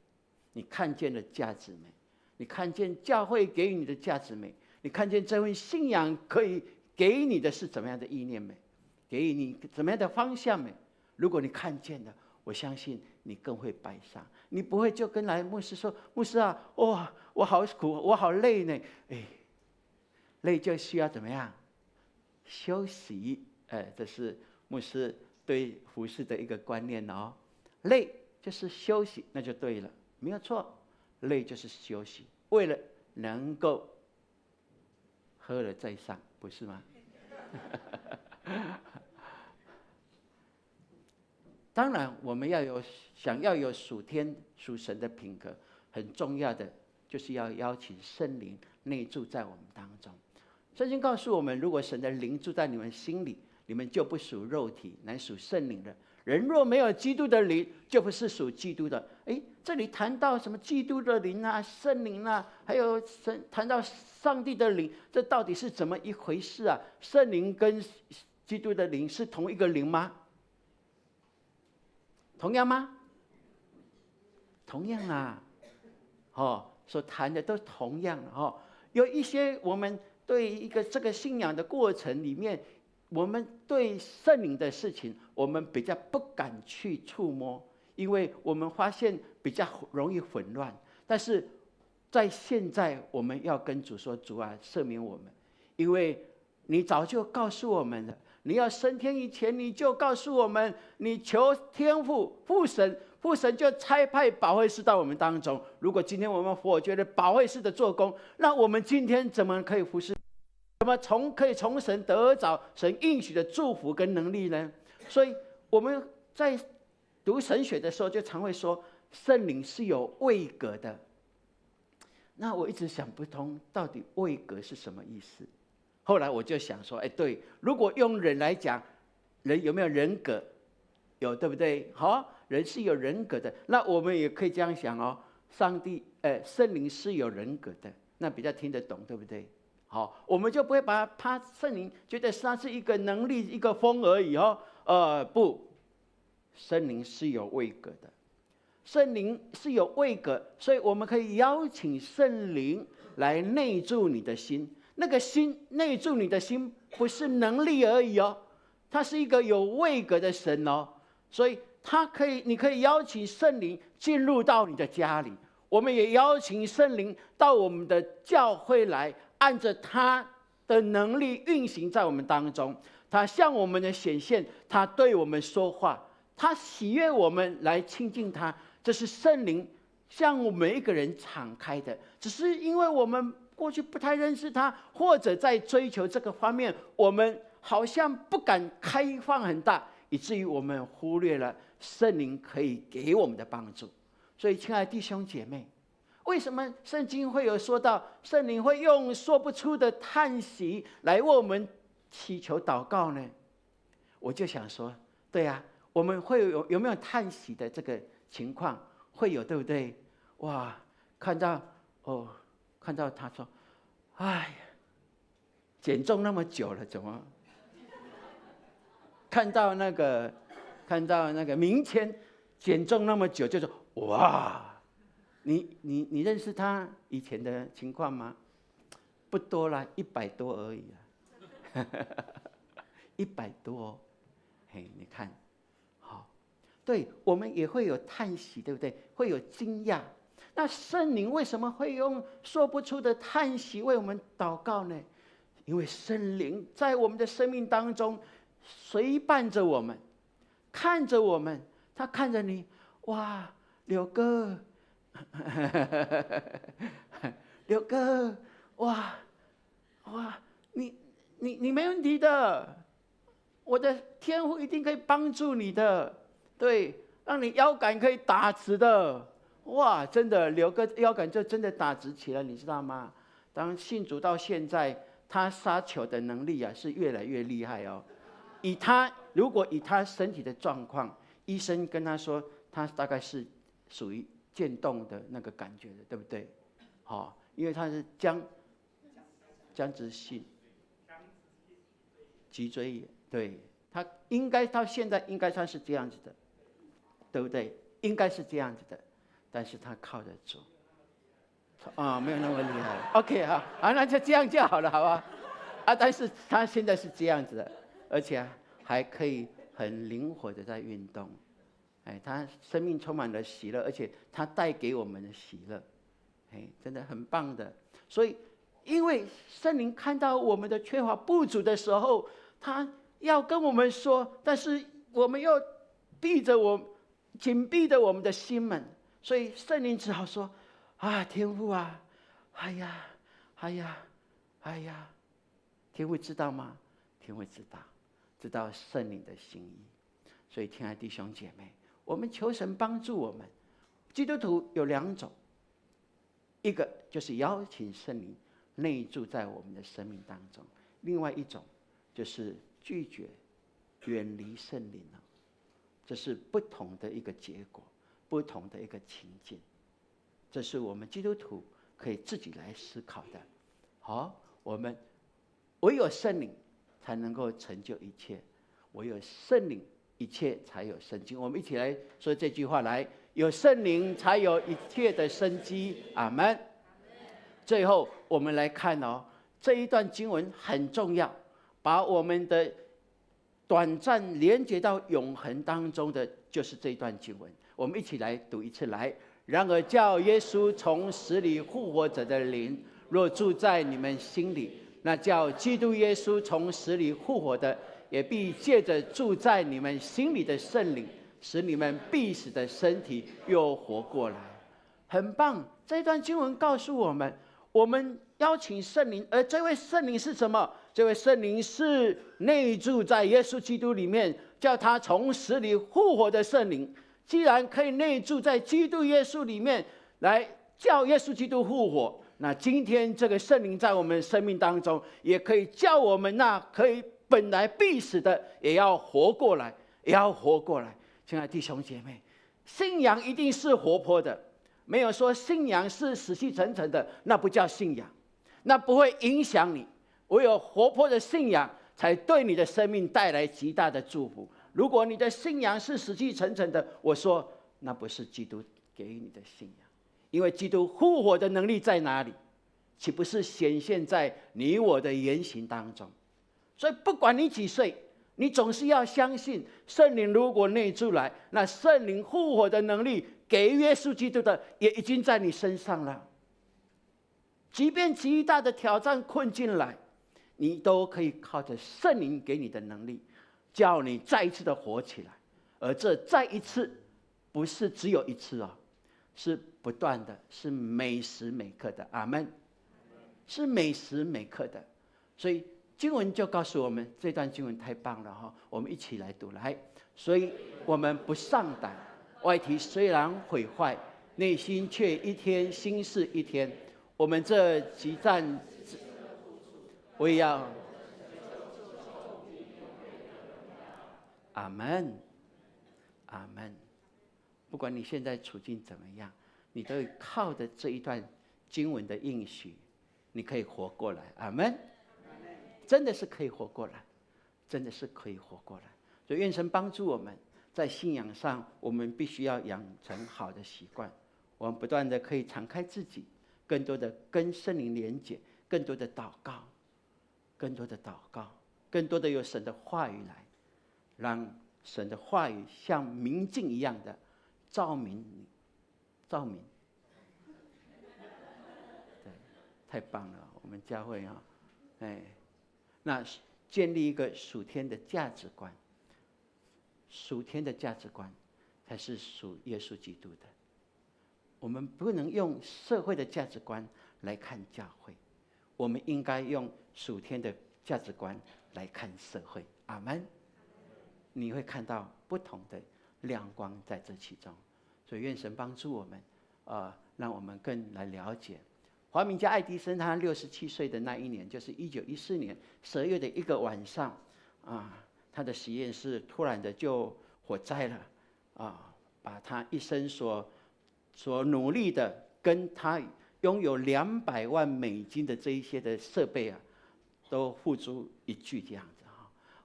F: 你看见了价值没？你看见教会给予你的价值没？你看见这份信仰可以给你的是怎么样的意念没？给予你怎么样的方向没？如果你看见了，我相信你更会摆上，你不会就跟来牧师说：“牧师啊，哇，我好苦，我好累呢。”哎，累就需要怎么样？休息。这是牧师对服事的一个观念哦。累就是休息，那就对了，没有错。累就是休息，为了能够喝了再上，不是吗？当然，我们想要有属天属神的品格，很重要的就是要邀请圣灵内住在我们当中。圣经告诉我们，如果神的灵住在你们心里，你们就不属肉体，乃属圣灵的。人若没有基督的灵，就不是属基督的。这里谈到什么基督的灵啊、圣灵啊，还有谈到上帝的灵，这到底是怎么一回事啊？圣灵跟基督的灵是同一个灵吗？同样吗？同样啊，所谈的都同样有一些我们对这个信仰的过程里面，我们对圣灵的事情，我们比较不敢去触摸，因为我们发现比较容易混乱。但是在现在，我们要跟主说：“主啊，赦免我们，因为你早就告诉我们了。你要升天以前，你就告诉我们，你求天父神就差派保惠师到我们当中。如果今天我们否决了保惠师的做工，那我们今天怎么可以服侍？怎么可以从神得着神应许的祝福跟能力呢？所以我们在读神学的时候，就常会说圣灵是有位格的。那我一直想不通，到底位格是什么意思？后来我就想说，对，如果用人来讲，人有没有人格？有，对不对？人是有人格的。那我们也可以这样想哦，圣灵是有人格的，那比较听得懂，对不对？我们就不会把他圣灵觉得他是一个能力、一个风而已不，圣灵是有位格的，圣灵是有位格，所以我们可以邀请圣灵来内住你的心。那个心内住你的心，不是能力而已它是一个有位格的神所以你可以邀请圣灵进入到你的家里，我们也邀请圣灵到我们的教会来，按着他的能力运行在我们当中。他向我们的显现，他对我们说话，他喜悦我们来亲近他。这是圣灵向我们每一个人敞开的，只是因为我们过去不太认识他，或者在追求这个方面，我们好像不敢开放很大，以至于我们忽略了圣灵可以给我们的帮助。所以亲爱的弟兄姐妹，为什么圣经会有说到圣灵会用说不出的叹息来为我们祈求祷告呢？我就想说，对啊，我们会有没有叹息的这个情况？会有，对不对？哇，看到他说：“哎呀，减重那么久了，怎么？”看到那个明谦减重那么久，就说：“哇，你认识他以前的情况吗？不多啦，100多而已100多你看，对，我们也会有叹息，对不对？会有惊讶。那圣灵为什么会用说不出的叹息为我们祷告呢？因为圣灵在我们的生命当中随伴着我们，看着我们，他看着你，哇，柳哥，柳哥，哇，你没问题的，我的天父一定可以帮助你的，对，让你腰杆可以打直的。哇，真的，刘哥腰杆就真的打直起来，你知道吗？当信主到现在，他杀球的能力是越来越厉害如果以他身体的状况，医生跟他说，他大概是属于渐冻的那个感觉的，对不对？因为他是僵直性脊椎炎，对，他应该到现在应该算是这样子的，对不对？应该是这样子的。但是他靠得住，没有那么厉害。OK 好，那就这样就好了，好吧？但是他现在是这样子的，而且还可以很灵活的在运动。他生命充满了喜乐，而且他带给我们的喜乐，真的很棒的。所以，因为圣灵看到我们的缺乏不足的时候，他要跟我们说，但是我们又紧闭着我们的心门，所以圣灵只好说：天父啊，哎呀，天父知道吗？天父知道圣灵的心意。所以，亲爱的弟兄姐妹，我们求神帮助我们。基督徒有2种，一个就是邀请圣灵内住在我们的生命当中，另外一种就是拒绝远离圣灵了。这是不同的一个结果，不同的一个情境。这是我们基督徒可以自己来思考的。我们唯有圣灵才能够成就一切，唯有圣灵一切才有生机。我们一起来说这句话来：有圣灵才有一切的生机。阿们。最后我们来看这一段经文很重要，把我们的短暂连接到永恒当中的就是这一段经文。我们一起来读一次来。然而叫耶稣从死里复活者的灵，若住在你们心里，那叫基督耶稣从死里复活的，也必借着住在你们心里的圣灵，使你们必死的身体又活过来。很棒！这段经文告诉我们，我们邀请圣灵，而这位圣灵是什么？这位圣灵是内住在耶稣基督里面，叫他从死里复活的圣灵。既然可以内住在基督耶稣里面，来叫耶稣基督复活，那今天这个圣灵在我们生命当中，也可以叫我们那可以本来必死的，也要活过来，也要活过来。亲爱的弟兄姐妹，信仰一定是活泼的，没有说信仰是死气沉沉的，那不叫信仰，那不会影响你。唯有活泼的信仰，才对你的生命带来极大的祝福。如果你的信仰是死气沉沉的，我说那不是基督给予你的信仰。因为基督复活的能力在哪里？岂不是显现在你我的言行当中？所以不管你几岁，你总是要相信圣灵如果内住来，那圣灵复活的能力给耶稣基督的也已经在你身上了。即便极大的挑战困境来，你都可以靠着圣灵给你的能力，叫你再一次的活起来。而这再一次不是只有一次是不断的，是每时每刻的。阿们。是每时每刻的。所以经文就告诉我们，这段经文太棒了我们一起来读来。所以我们不丧胆，外体虽然毁坏，内心却一天新似一天。我们这极战我也要。阿们，阿们。不管你现在处境怎么样，你都靠着这一段经文的应许，你可以活过来。阿们。真的是可以活过来，真的是可以活过来。所以愿神帮助我们，在信仰上，我们必须要养成好的习惯。我们不断的可以敞开自己，更多的跟圣灵连结，更多的祷告，更多的祷告，更多的有神的话语来，让神的话语像明镜一样的照明你，照明。对，太棒了，我们教会那建立一个属天的价值观，属天的价值观才是属耶稣基督的。我们不能用社会的价值观来看教会，我们应该用属天的价值观来看社会。阿们。你会看到不同的亮光在这其中。所以愿神帮助我们让我们更来了解华明家爱迪生他67岁的那一年，就是1914年12月的一个晚上他的实验室突然的就火灾了把他一生所努力的，跟他拥有200万美金的这一些的设备都付诸一炬这样子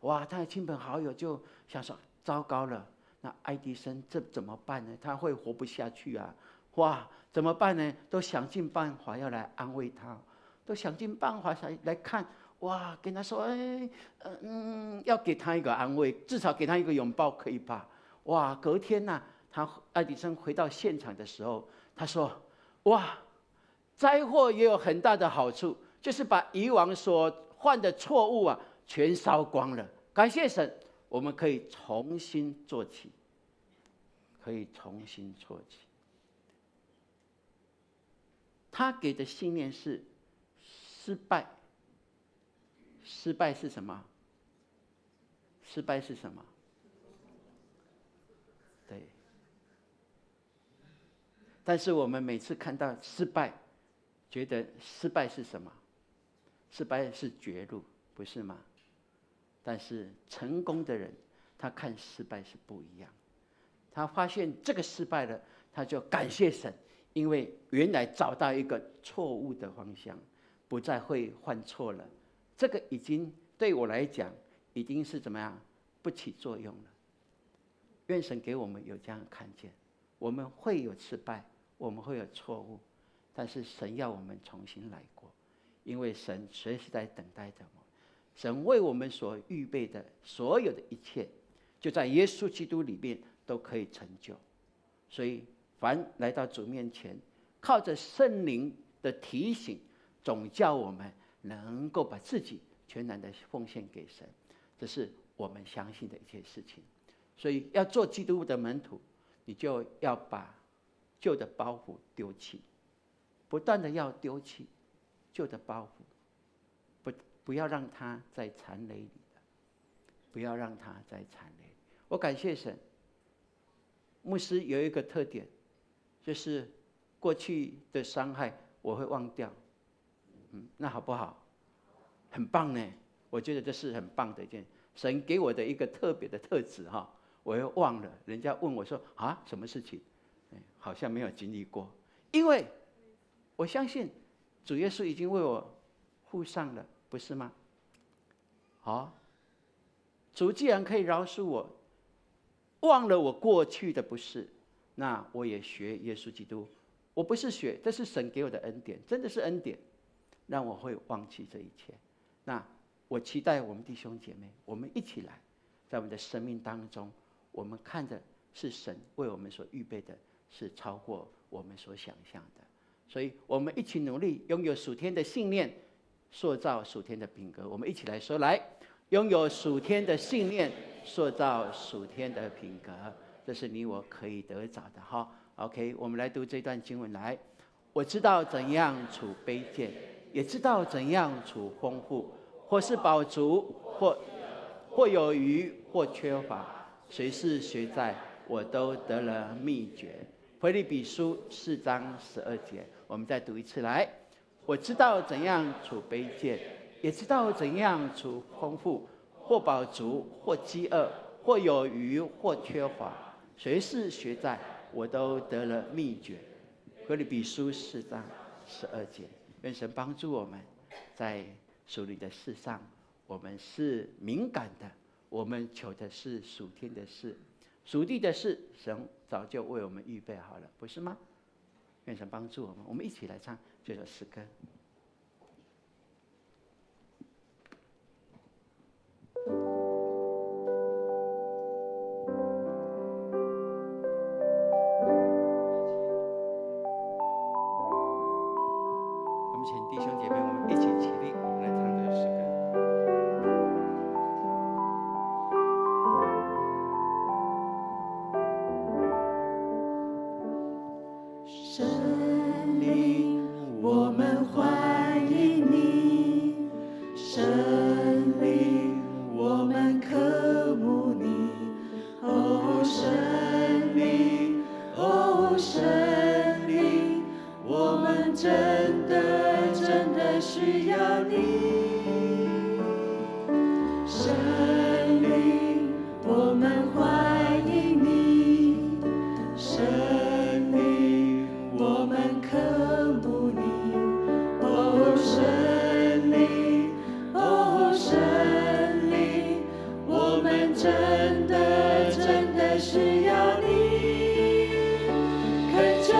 F: 哇，他的亲朋好友就想说，糟糕了，那爱迪生这怎么办呢？他会活不下去哇，怎么办呢？都想尽办法要来安慰他，都想尽办法来看，哇，跟他说，要给他一个安慰，至少给他一个拥抱，可以吧？哇，隔天呢，爱迪生回到现场的时候，他说，哇，灾祸也有很大的好处，就是把以往所犯的错误啊，全烧光了。感谢神，我们可以重新做起，可以重新做起。他给的信念是失败。失败是什么？失败是什么？对。但是我们每次看到失败，觉得失败是什么？失败是绝路，不是吗？但是成功的人，他看失败是不一样。他发现这个失败了，他就感谢神，因为原来找到一个错误的方向，不再会犯错了。这个已经对我来讲，已经是怎么样不起作用了。愿神给我们有这样看见，我们会有失败，我们会有错误，但是神要我们重新来过，因为神随时在等待着我们。神为我们所预备的所有的一切，就在耶稣基督里面都可以成就。所以凡来到主面前，靠着圣灵的提醒，总叫我们能够把自己全然的奉献给神，这是我们相信的一件事情。所以要做基督的门徒，你就要把旧的包袱丢弃，不断的要丢弃旧的包袱，不要让它在残累里了，不要让它在残累。我感谢神，牧师有一个特点，就是过去的伤害我会忘掉。那好不好？很棒呢，我觉得这是很棒的一件神给我的一个特别的特质哈。我又忘了，人家问我说啊，什么事情？好像没有经历过，因为我相信主耶稣已经为我付上了，不是吗？好，主既然可以饶恕我，忘了我过去的不是，那我也学耶稣基督。我不是学，这是神给我的恩典，真的是恩典，让我会忘记这一切。那我期待我们弟兄姐妹，我们一起来，在我们的生命当中，我们看的是神为我们所预备的，是超过我们所想象的。所以我们一起努力，拥有属天的信念，塑造属天的品格。我们一起来说，来，拥有属天的信念，塑造属天的品格，这是你我可以得着的哈。OK， 我们来读这段经文来。我知道怎样处卑贱，也知道怎样处丰富，或是饱足，或有余，或缺乏。谁是谁在，我都得了秘诀。腓立比书4章12节，我们再读一次来。我知道怎样处卑贱，也知道怎样处丰富，或饱足，或饥饿，或有余，或缺乏。谁是谁在，我都得了秘诀。腓立比书4章12节，愿神帮助我们，在属灵的事上，我们是敏感的，我们求的是属天的事，属地的事，神早就为我们预备好了，不是吗？愿神帮助我们，我们一起来唱这首诗歌。请弟兄姐妹，我们一起起立，我们来唱这首诗歌。
C: 神灵，我们欢迎你；神灵，我们渴慕你。哦，神灵，哦，神灵，我们真的需要你，神灵，我们欢迎你，神灵，我们渴慕你。哦，神灵，哦，神灵，我们真的需要你，恳求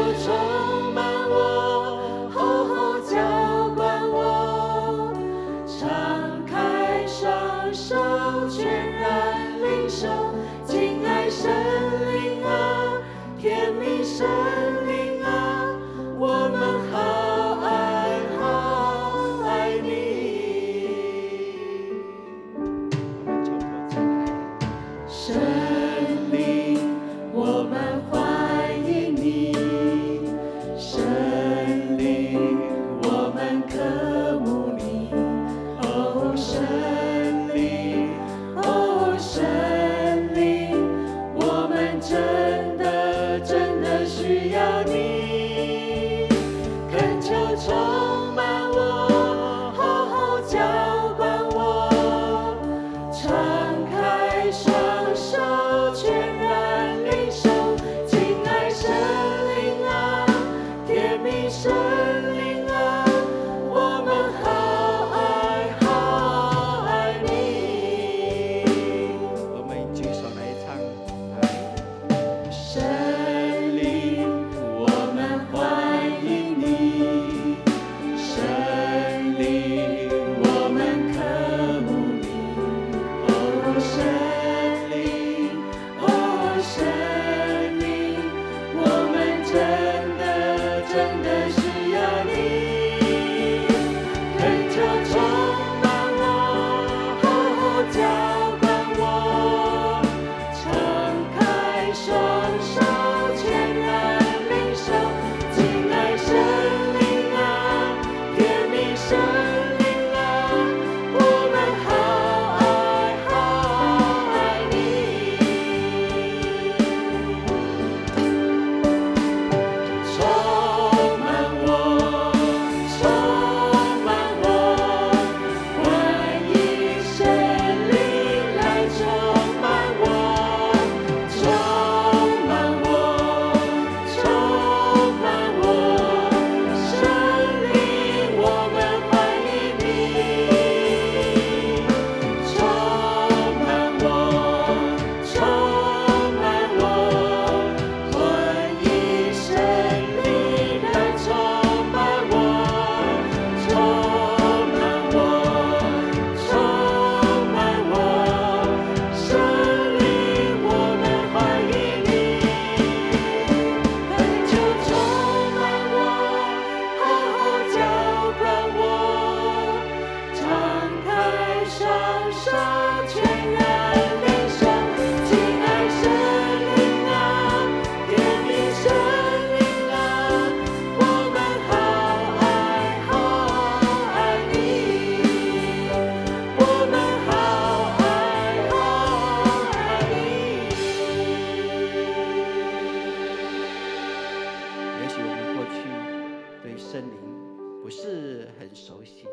F: 不是很熟悉，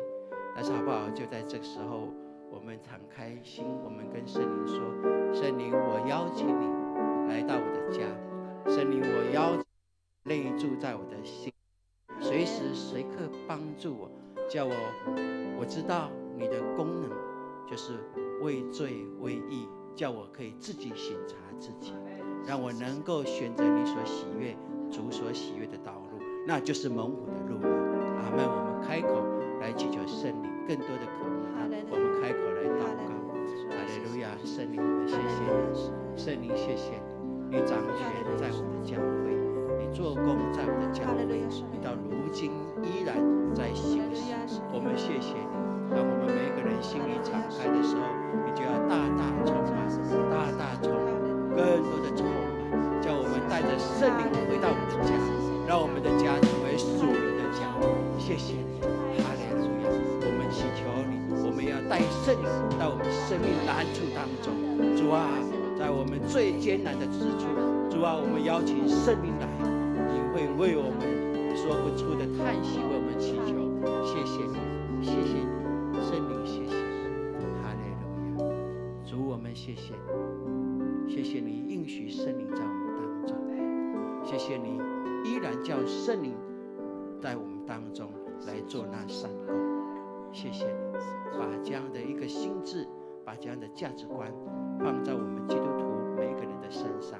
F: 但是好不好？就在这个时候，我们敞开心，我们跟圣灵说：圣灵，我邀请你来到我的家，圣灵，我邀请你内住在我的心，随时随刻帮助我，叫我知道你的功能就是为罪为义，叫我可以自己省察自己，让我能够选择你所喜悦、主所喜悦的道路，那就是蒙福的路了。阿们。我们开口来祈求圣灵更多的渴慕他，我们开口来祷告。哈利路亚！圣灵，我们谢谢你，圣灵谢谢你，你掌权在我们的教会，你做工在我们的教会，你到如今依然在行事。我们谢谢你，当我们每一个人心里敞开的时候，你就要大大充满，大大充满，更多的充满，叫我们带着圣灵回到我们的家，让我们的家成为属灵的家。谢谢你，哈利路亚！我们祈求你，我们要带圣灵到我们生命难处当中。主啊，在我们最艰难的之处，主啊，我们邀请圣灵来，你会为我们说不出的叹息为我们祈求。谢谢你，谢谢你，圣灵，谢谢你，哈利路亚！主，我们谢谢你，谢谢你应许圣灵在我们当中，谢谢你依然叫圣灵在我们当中来做那善工。谢谢你把这样的一个心智，把这样的价值观放在我们基督徒每一个人的身上，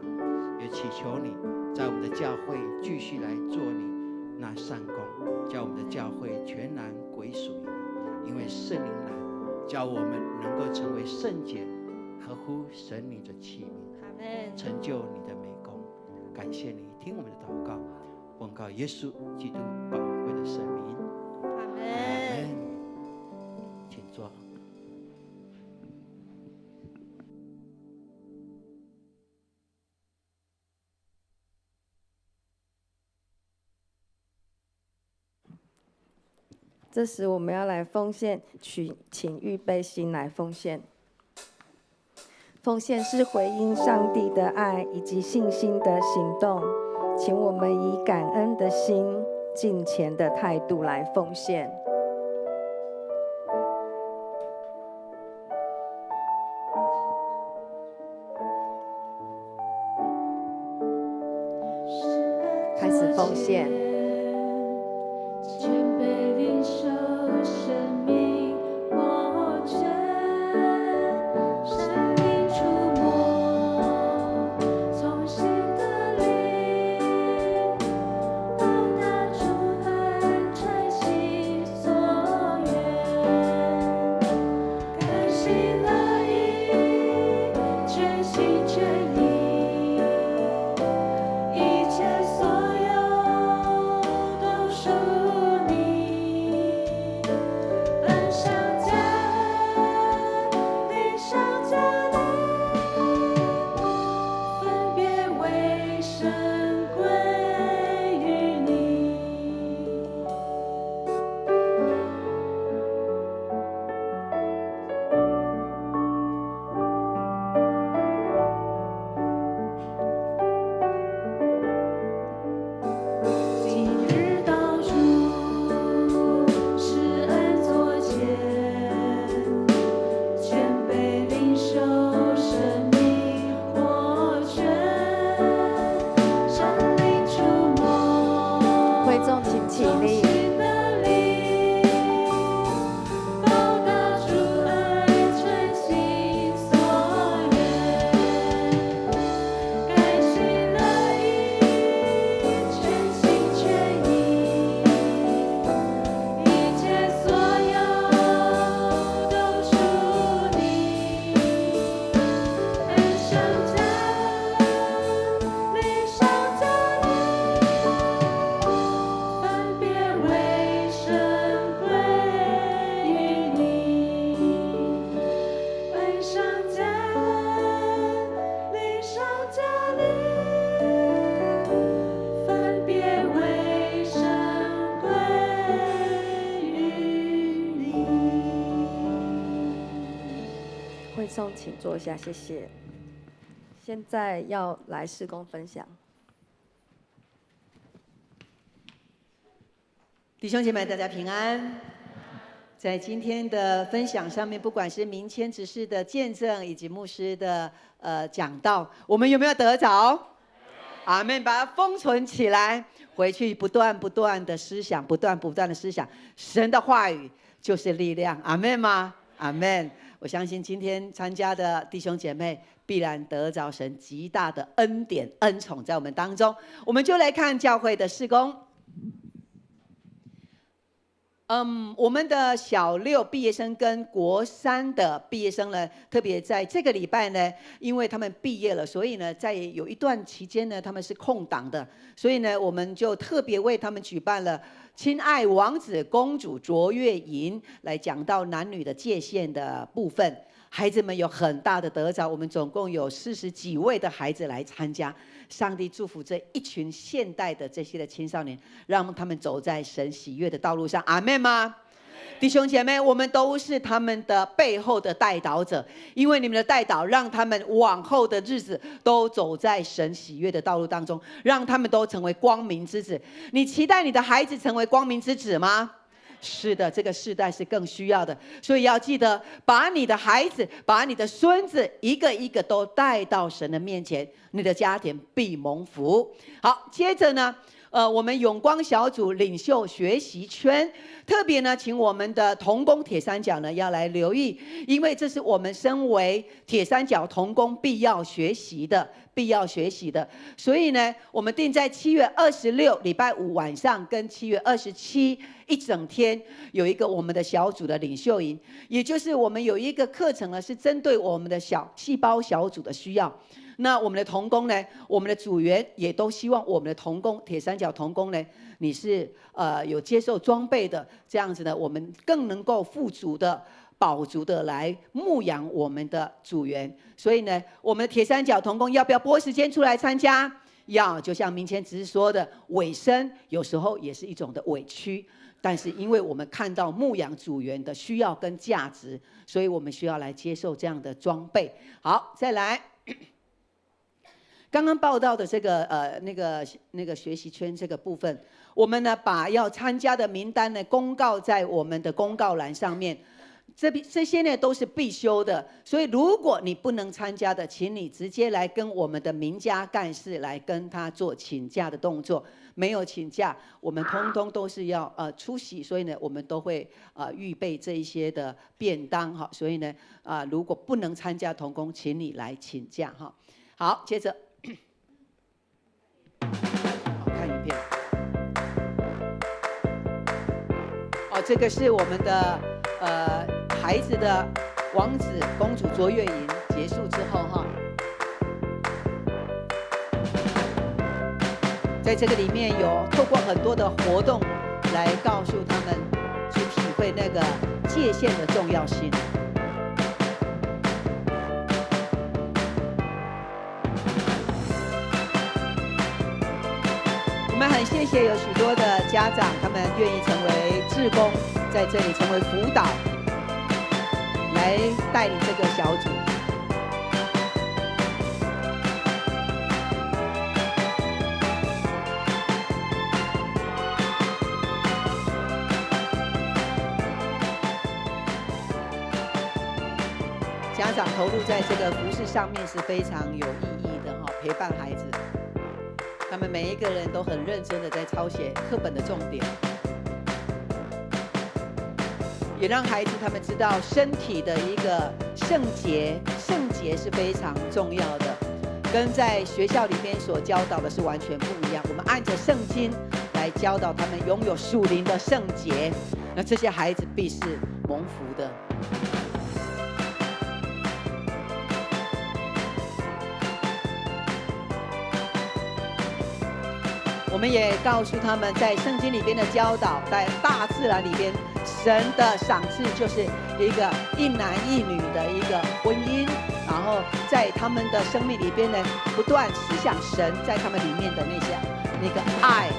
F: 也祈求你在我们的教会继续来做你那善工，叫我们的教会全然归属于你，因为圣灵来叫我们能够成为圣洁，合乎神你的器皿，成就你的美工。感谢你听我们的祷告，奉告耶稣基督宝贵的圣名，
C: 阿门。
F: 请坐。
A: 这时我们要来奉献，请预备心来奉献。奉献是回应上帝的爱以及信心的行动，请我们以感恩的心、敬虔的态度来奉献。开始奉献。请坐下，谢谢。现在要来事工分享。
B: 弟兄姐妹，大家平安。在今天的分享上面，不管是明谦执事的见证，以及牧师的讲道，我们有没有得着？阿们，把它封存起来，回去不断的思想，不断的思想，神的话语就是力量。阿们吗？阿们。我相信今天参加的弟兄姐妹必然得着神极大的恩典恩宠在我们当中。我们就来看教会的事工。我们的小6毕业生跟国3的毕业生呢，特别在这个礼拜呢，因为他们毕业了，所以呢，在有一段期间呢，他们是空档的，所以呢，我们就特别为他们举办了亲爱王子公主卓越营，来讲到男女的界限的部分。孩子们有很大的得着，我们总共有40几位的孩子来参加。上帝祝福这一群现代的这些的青少年，让他们走在神喜悦的道路上。阿们吗？弟兄姐妹，我们都是他们的背后的代祷者，因为你们的代祷，让他们往后的日子都走在神喜悦的道路当中，让他们都成为光明之子。你期待你的孩子成为光明之子吗？是的，这个世代是更需要的，所以要记得把你的孩子、把你的孙子一个一个都带到神的面前，你的家庭必蒙福。好，接着呢，我们永光小组领袖学习圈，特别呢，请我们的同工铁三角呢要来留意，因为这是我们身为铁三角同工必要学习的。所以呢，我们定在7月26礼拜5晚上跟7月27一整天有一个我们的小组的领袖营，也就是我们有一个课程呢，是针对我们的小细胞小组的需要。那我们的同工呢，我们的组员也都希望我们的同工铁三角同工呢，你是有接受装备的，这样子呢，我们更能够富足的。饱足的来牧养我们的组员，所以呢，我们的铁三角同工要不要拨时间出来参加？要，就像明谦只是说的，委身有时候也是一种的委屈，但是因为我们看到牧养组员的需要跟价值，所以我们需要来接受这样的装备。好，再来，刚刚报道的这个那个学习圈这个部分，我们呢把要参加的名单呢公告在我们的公告栏上面。这些呢都是必修的，所以如果你不能参加的，请你直接来跟我们的名家干事来跟他做请假的动作。没有请假，我们通通都是要出席，所以呢，我们都会预备这一些的便当哈。所以呢如果不能参加同工，请你来请假哈。好，接着看影片。这个是我们的孩子的王子公主卓越营结束之后哈，在这个里面有透过很多的活动来告诉他们去体会那个界限的重要性。我们很谢谢有许多的家长，他们愿意成为志工，在这里成为辅导，来带领这个小组。家长投入在这个服事上面是非常有意义的哈，陪伴孩子。他们每一个人都很认真的在抄写课本的重点，也让孩子他们知道身体的一个圣洁是非常重要的，跟在学校里面所教导的是完全不一样。我们按着圣经来教导他们拥有属灵的圣洁，那这些孩子必是蒙福的。我们也告诉他们，在圣经里边的教导，在大自然里边，神的赏赐就是一个一男一女的一个婚姻，然后在他们的生命里边呢，不断思想神在他们里面的那个爱。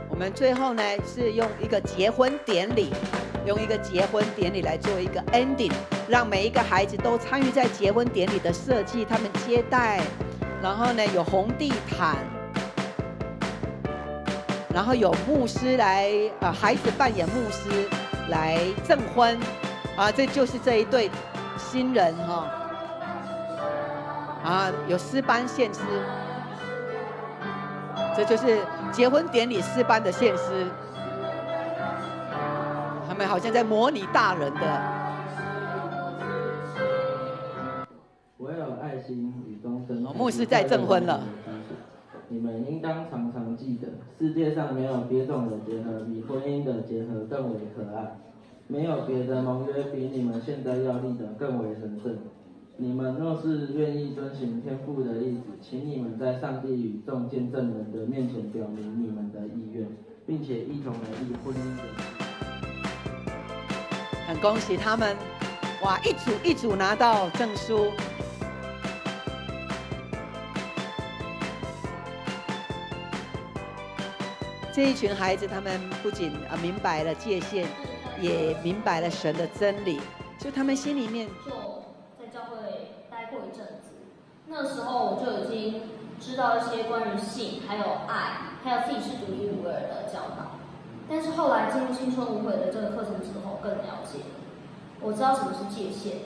B: 我们最后呢是用一个结婚典礼。用一个结婚典礼来做一个 ending，让每一个孩子都参与在结婚典礼的设计，他们接待，然后呢有红地毯，然后有牧师来，孩子扮演牧师来证婚，这就是这一对新人哈，有诗班献诗，这就是结婚典礼诗班的献诗，他们好像在模拟大人的。
H: 唯有爱心与忠贞。
B: 牧师在证婚了。
H: 你们应当常常记得，世界上没有别种的结合比婚姻的结合更为可爱，没有别的盟约比你们现在要立的更为神圣。你们若是愿意遵循天父的意旨，请你们在上帝与众见证人的面前表明你们的意愿，并且一同来立婚姻的。
B: 很恭喜他们，哇，一组一组拿到证书。这一群孩子，他们不仅明白了界限，也明白了神的真理，所以他们心里面
I: 就在教会待过一阵子。那时候我就已经知道一些关于性、还有爱，还有自己是独一无二的教导。但是后来进入青春无悔的这个课程之后，更了解了，我知道什么是界限，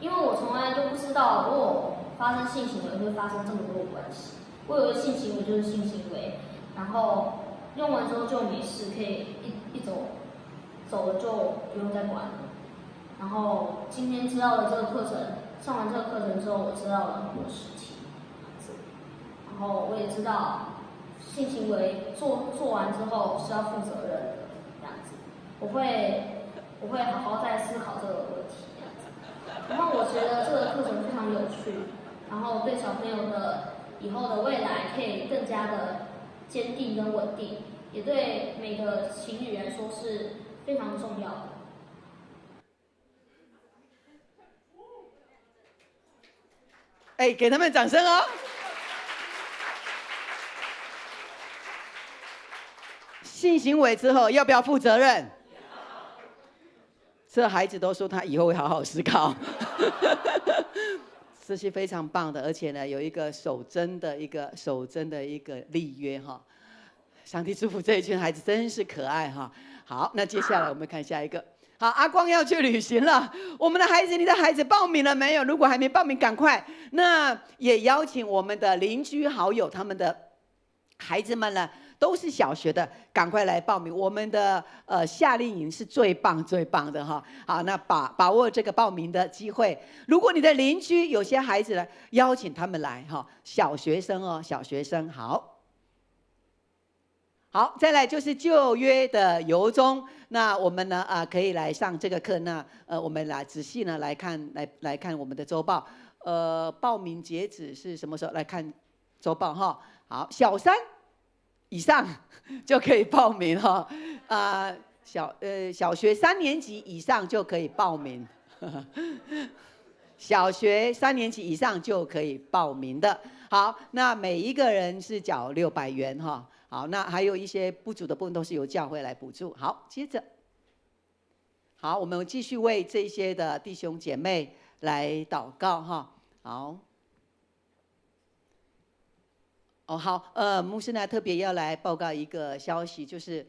I: 因为我从来都不知道，如果发生性行为会发生这么多的关系。我以为性行为就是性行为，然后用完之后就没事，可以一走了就不用再管了。然后今天知道了这个课程，上完这个课程之后，我知道了很多事情，然后我也知道性行为做完之后是要负责任的，这样子。我会好好再思考这个问题，这样子。然后我觉得这个课程非常有趣，然后对小朋友的以后的未来可以更加的坚定跟稳定，也对每个情侣来说是非常重要的。
B: 给他们掌声哦！性行为之后要不要负责任？这孩子都说他以后会好好思考。这是非常棒的，而且呢，有一个守贞的一个立约哈。上帝祝福这一群孩子，真是可爱哈。好，那接下来我们看下一个。好，阿光要去旅行了。我们的孩子，你的孩子报名了没有？如果还没报名，赶快。那也邀请我们的邻居好友，他们的孩子们呢，都是小学的，赶快来报名。我们的夏令营是最棒的哈。好，那把握这个报名的机会。如果你的邻居有些孩子呢，邀请他们来哈，小学生哦，小学生好。好，再来就是旧约的由衷。那我们呢可以来上这个课。那我们来仔细呢来看我们的周报。报名截止是什么时候？来看周报哈。好，小3以上就可以报名哈。小学3年级以上就可以报名。小学3年级以上就可以报名的。好，那每一个人是缴600元哈。好，那还有一些不足的部分都是由教会来补助。好，接着，好，我们继续为这些的弟兄姐妹来祷告哈。好，好，牧师呢特别要来报告一个消息，就是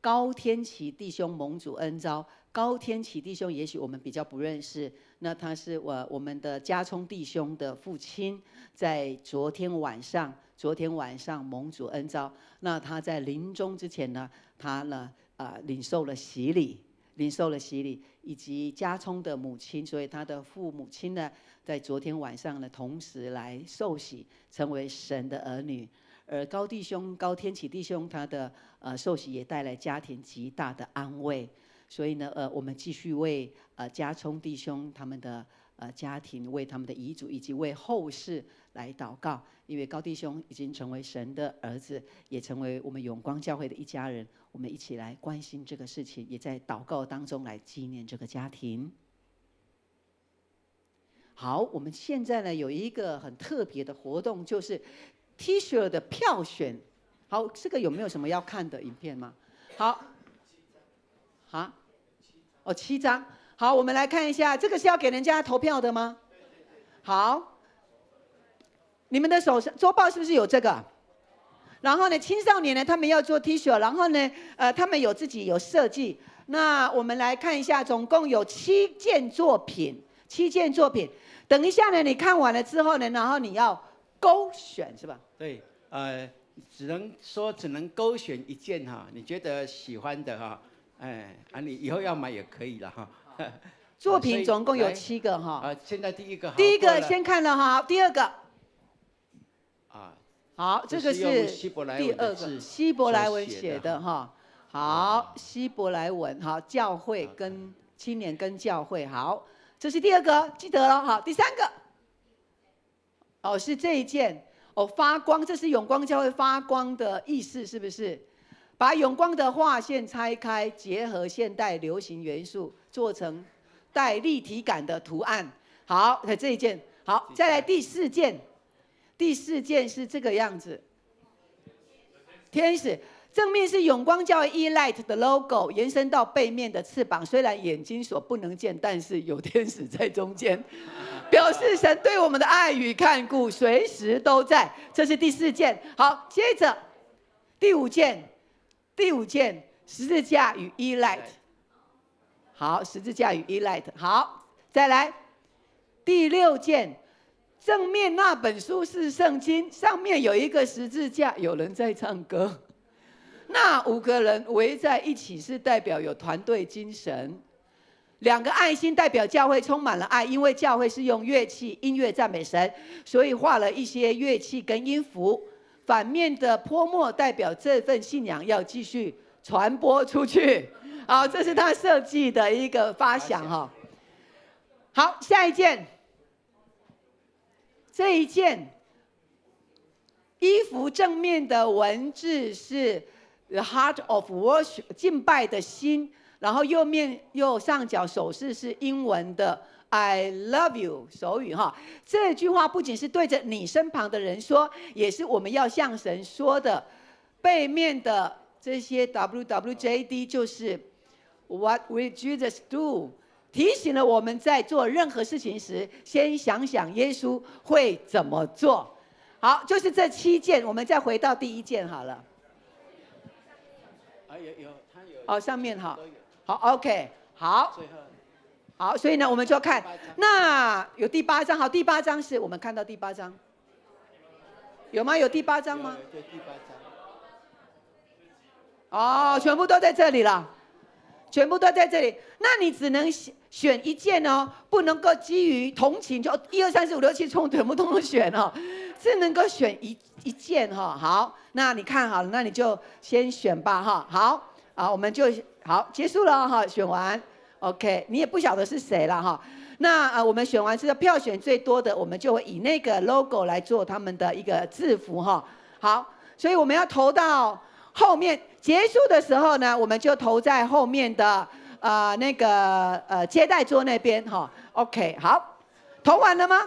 B: 高天齐弟兄蒙主恩召。高天齐弟兄也许我们比较不认识，那他是我们的家聪弟兄的父亲，在昨天晚上蒙主恩召。那他在临终之前呢，他呢领受了洗礼，以及家聪的母亲，所以他的父母亲呢，在昨天晚上呢同时来受洗，成为神的儿女。而高天齐弟兄他的受洗也带来家庭极大的安慰。所以呢，我们继续为家聪弟兄他们的家庭，为他们的遗嘱，以及为后世来祷告。因为高弟兄已经成为神的儿子，也成为我们永光教会的一家人。我们一起来关心这个事情，也在祷告当中来纪念这个家庭。好，我们现在呢有一个很特别的活动，就是 T 恤的票选。好，这个有没有什么要看的影片吗？好，7张。好，我们来看一下，这个是要给人家投票的吗？好，你们的手上周报是不是有这个？然后呢，青少年呢，他们要做 T 恤，然后呢，他们有自己有设计。那我们来看一下，总共有7件作品，7件作品。等一下呢，你看完了之后呢，然后你要勾选，是吧？
F: 对，只能勾选1件哈，你觉得喜欢的哈，你以后要买也可以了哈。
B: 作品总共有7个哈。
F: 现在第一个。
B: 第一个先看了哈，第二个。好，这个是第2个，希伯来文写的哈。好，希伯来文好，教会跟青年跟教会好，这是第2个，记得了好。第3个，是这一件发光，这是永光教会发光的意思，是不是？把永光的画线拆开，结合现代流行元素，做成带立体感的图案。好，这一件好，再来第4件，第4件是这个样子，天使。正面是永光教会 E-Light 的 logo， 延伸到背面的翅膀，虽然眼睛所不能见，但是有天使在中间，表示神对我们的爱与看顾随时都在。这是第4件。好，接着第5件，十字架与 E-Light。好，十字架与 E-Light。好，再来第6件，正面那本书是圣经，上面有一个十字架，有人在唱歌。那5个人围在一起是代表有团队精神，2个爱心代表教会充满了爱，因为教会是用乐器音乐赞美神，所以画了一些乐器跟音符。反面的泼墨代表这份信仰要继续传播出去。好，这是他设计的一个发想哈。好，下一件，这一件衣服正面的文字是 The Heart of Worship， 敬拜的心，然后右上角手势是英文的 I love you 手语哈。这句话不仅是对着你身旁的人说，也是我们要向神说的。背面的这些 WWJD 就是 What will Jesus do？ 提醒了我们在做任何事情时，先想想耶稣会怎么做。好，就是这7件，我们再回到第1件好了。上面好，好 ，OK， 好，好，所以呢，我们就看，那有第8章，好，第8章是我们看到第8章，有吗？有第8章吗？
F: 对，第8章。
B: 全部都在这里了，全部都在这里。那你只能选1件哦，不能够基于同情就1、2、3、4、5、6、7冲全部都选哦，只能够选一件哈。好，那你看好了，那你就先选吧哈。好，我们就好结束了哈，选完 ，OK， 你也不晓得是谁了哈。那我们选完之后，票选最多的，我们就会以那个 logo 来做他们的一个制服哈。好，所以我们要投到后面，结束的时候呢，我们就投在后面的那个接待桌那边哈。OK， 好，投完了吗？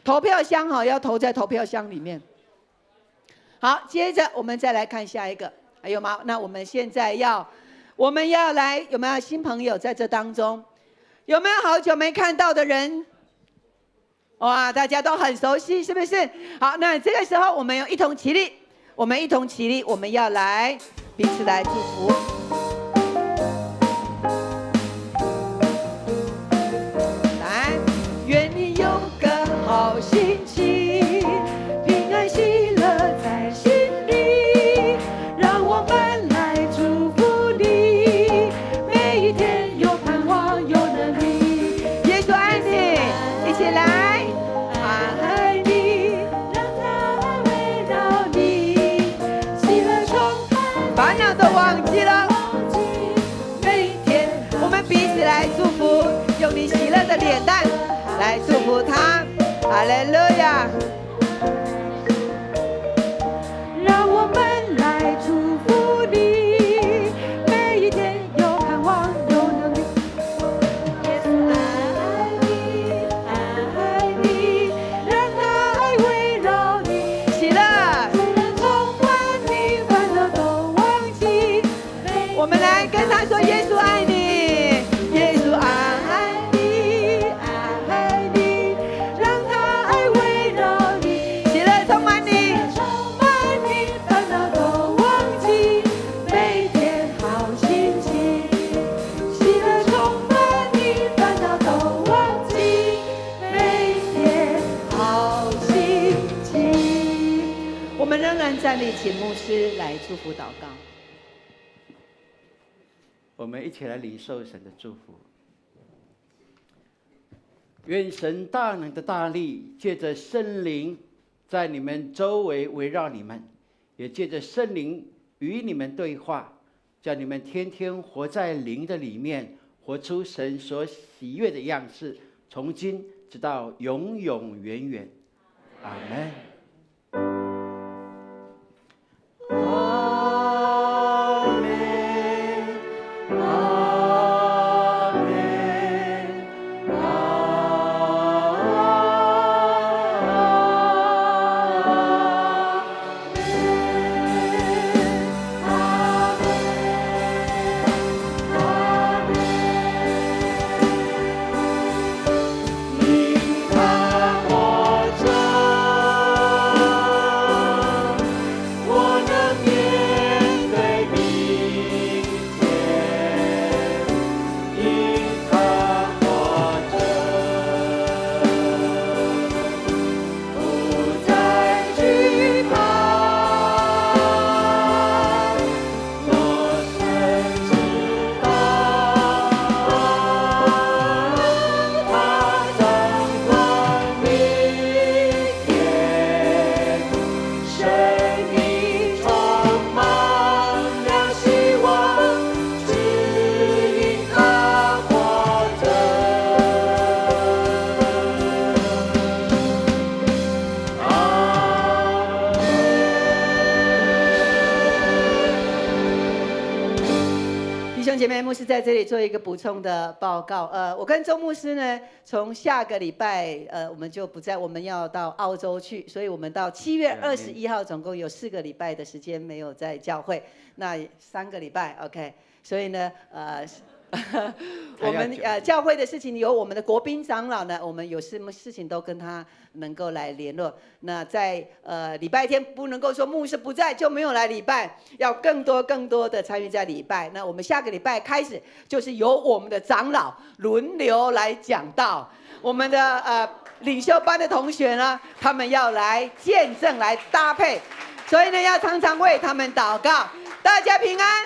B: 投票箱哈，要投在投票箱里面。好，接着我们再来看下一个，还有吗？那我们现在我们要来，有没有新朋友在这当中？有没有好久没看到的人？哇，大家都很熟悉，是不是？好，那这个时候我们一同起立，我们要来彼此来祝福。来，愿你有个好心情，平安喜乐在心里，让我们来祝福你，每一天有盼望有能力。耶稣爱你，一起来。爱你，让他围绕你，喜乐充满，烦恼都忘记了。每一天，我们彼此来祝福，用你喜乐的脸蛋来祝福他。哈利路亚！让我们来祝福你，每一天有盼望有能力。耶稣爱你，爱你，让他爱围绕你，喜乐充满你，烦恼都忘记。我们来跟他说：耶稣爱你，耶稣然站立，请牧师来祝福祷告。
F: 我们一起来领受神的祝福。愿神大能的大力借着圣灵在你们周围围绕你们，也借着圣灵与你们对话，叫你们天天活在灵的里面，活出神所喜悦的样式，从今直到永永远远。阿们。
B: 姐妹，牧师在这里做一个补充的报告。我跟周牧师呢，从下个礼拜，我们就不在，我们要到澳洲去，所以我们到7月21号，总共有4个礼拜的时间没有在教会，那3个礼拜 ，OK。所以呢，我们教会的事情由我们的国宾长老呢，我们有什么事情都跟他能够来联络。那在礼拜天不能够说牧师不在就没有来礼拜，要更多的参与在礼拜。那我们下个礼拜开始就是由我们的长老轮流来讲道，我们的领袖班的同学呢，他们要来见证来搭配，所以呢要常常为他们祷告。大家平安。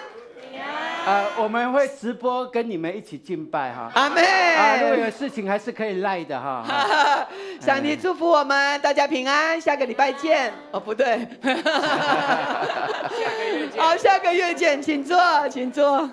F: 我们会直播跟你们一起敬拜哈。
B: 阿们。
F: 如果有事情还是可以赖的哈。
B: 上帝祝福我们，大家平安，下个礼拜见。哦，不对。下个月见。好，下个月见，请坐，请坐。